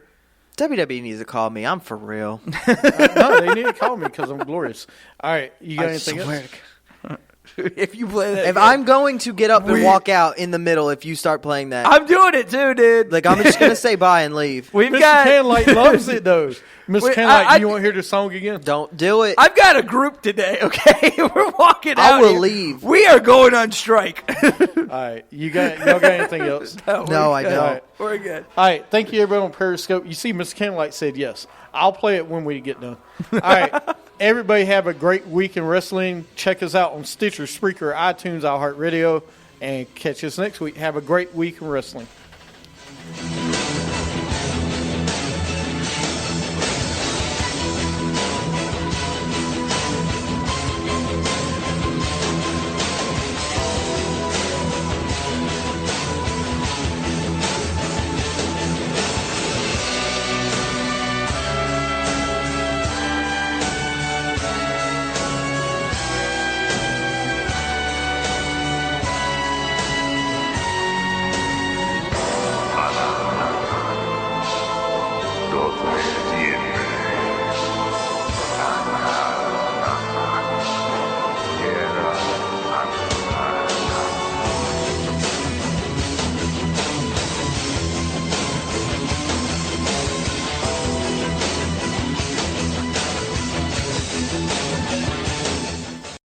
S8: WWE needs to call me. I'm for real.
S6: No, they need to call me because I'm glorious. All right, you got anything else?
S5: If you play that,
S8: If
S5: game.
S8: I'm going to get up and walk out in the middle if you start playing that,
S5: I'm doing it too, dude.
S8: like I'm just going to say bye and leave.
S5: We've
S6: Mr.
S5: got.
S6: Canlight loves it, though. Mr.
S5: Wait,
S6: Canlight,
S5: I-
S6: do you want to hear the song again?
S8: Don't do it.
S5: I've got a group today. Okay, we're walking
S8: I
S5: out.
S8: will
S5: here.
S8: leave.
S5: We are going on strike.
S6: All right, y'all got anything else?
S8: No, I don't.
S6: All right.
S5: We're good.
S6: All right, thank you, everyone on Periscope. You see, Mr. Canlight said yes. I'll play it when we get done. All right, everybody have a great week in wrestling. Check us out on Stitcher, Spreaker, iTunes, iHeartRadio, and catch us next week. Have a great week in wrestling.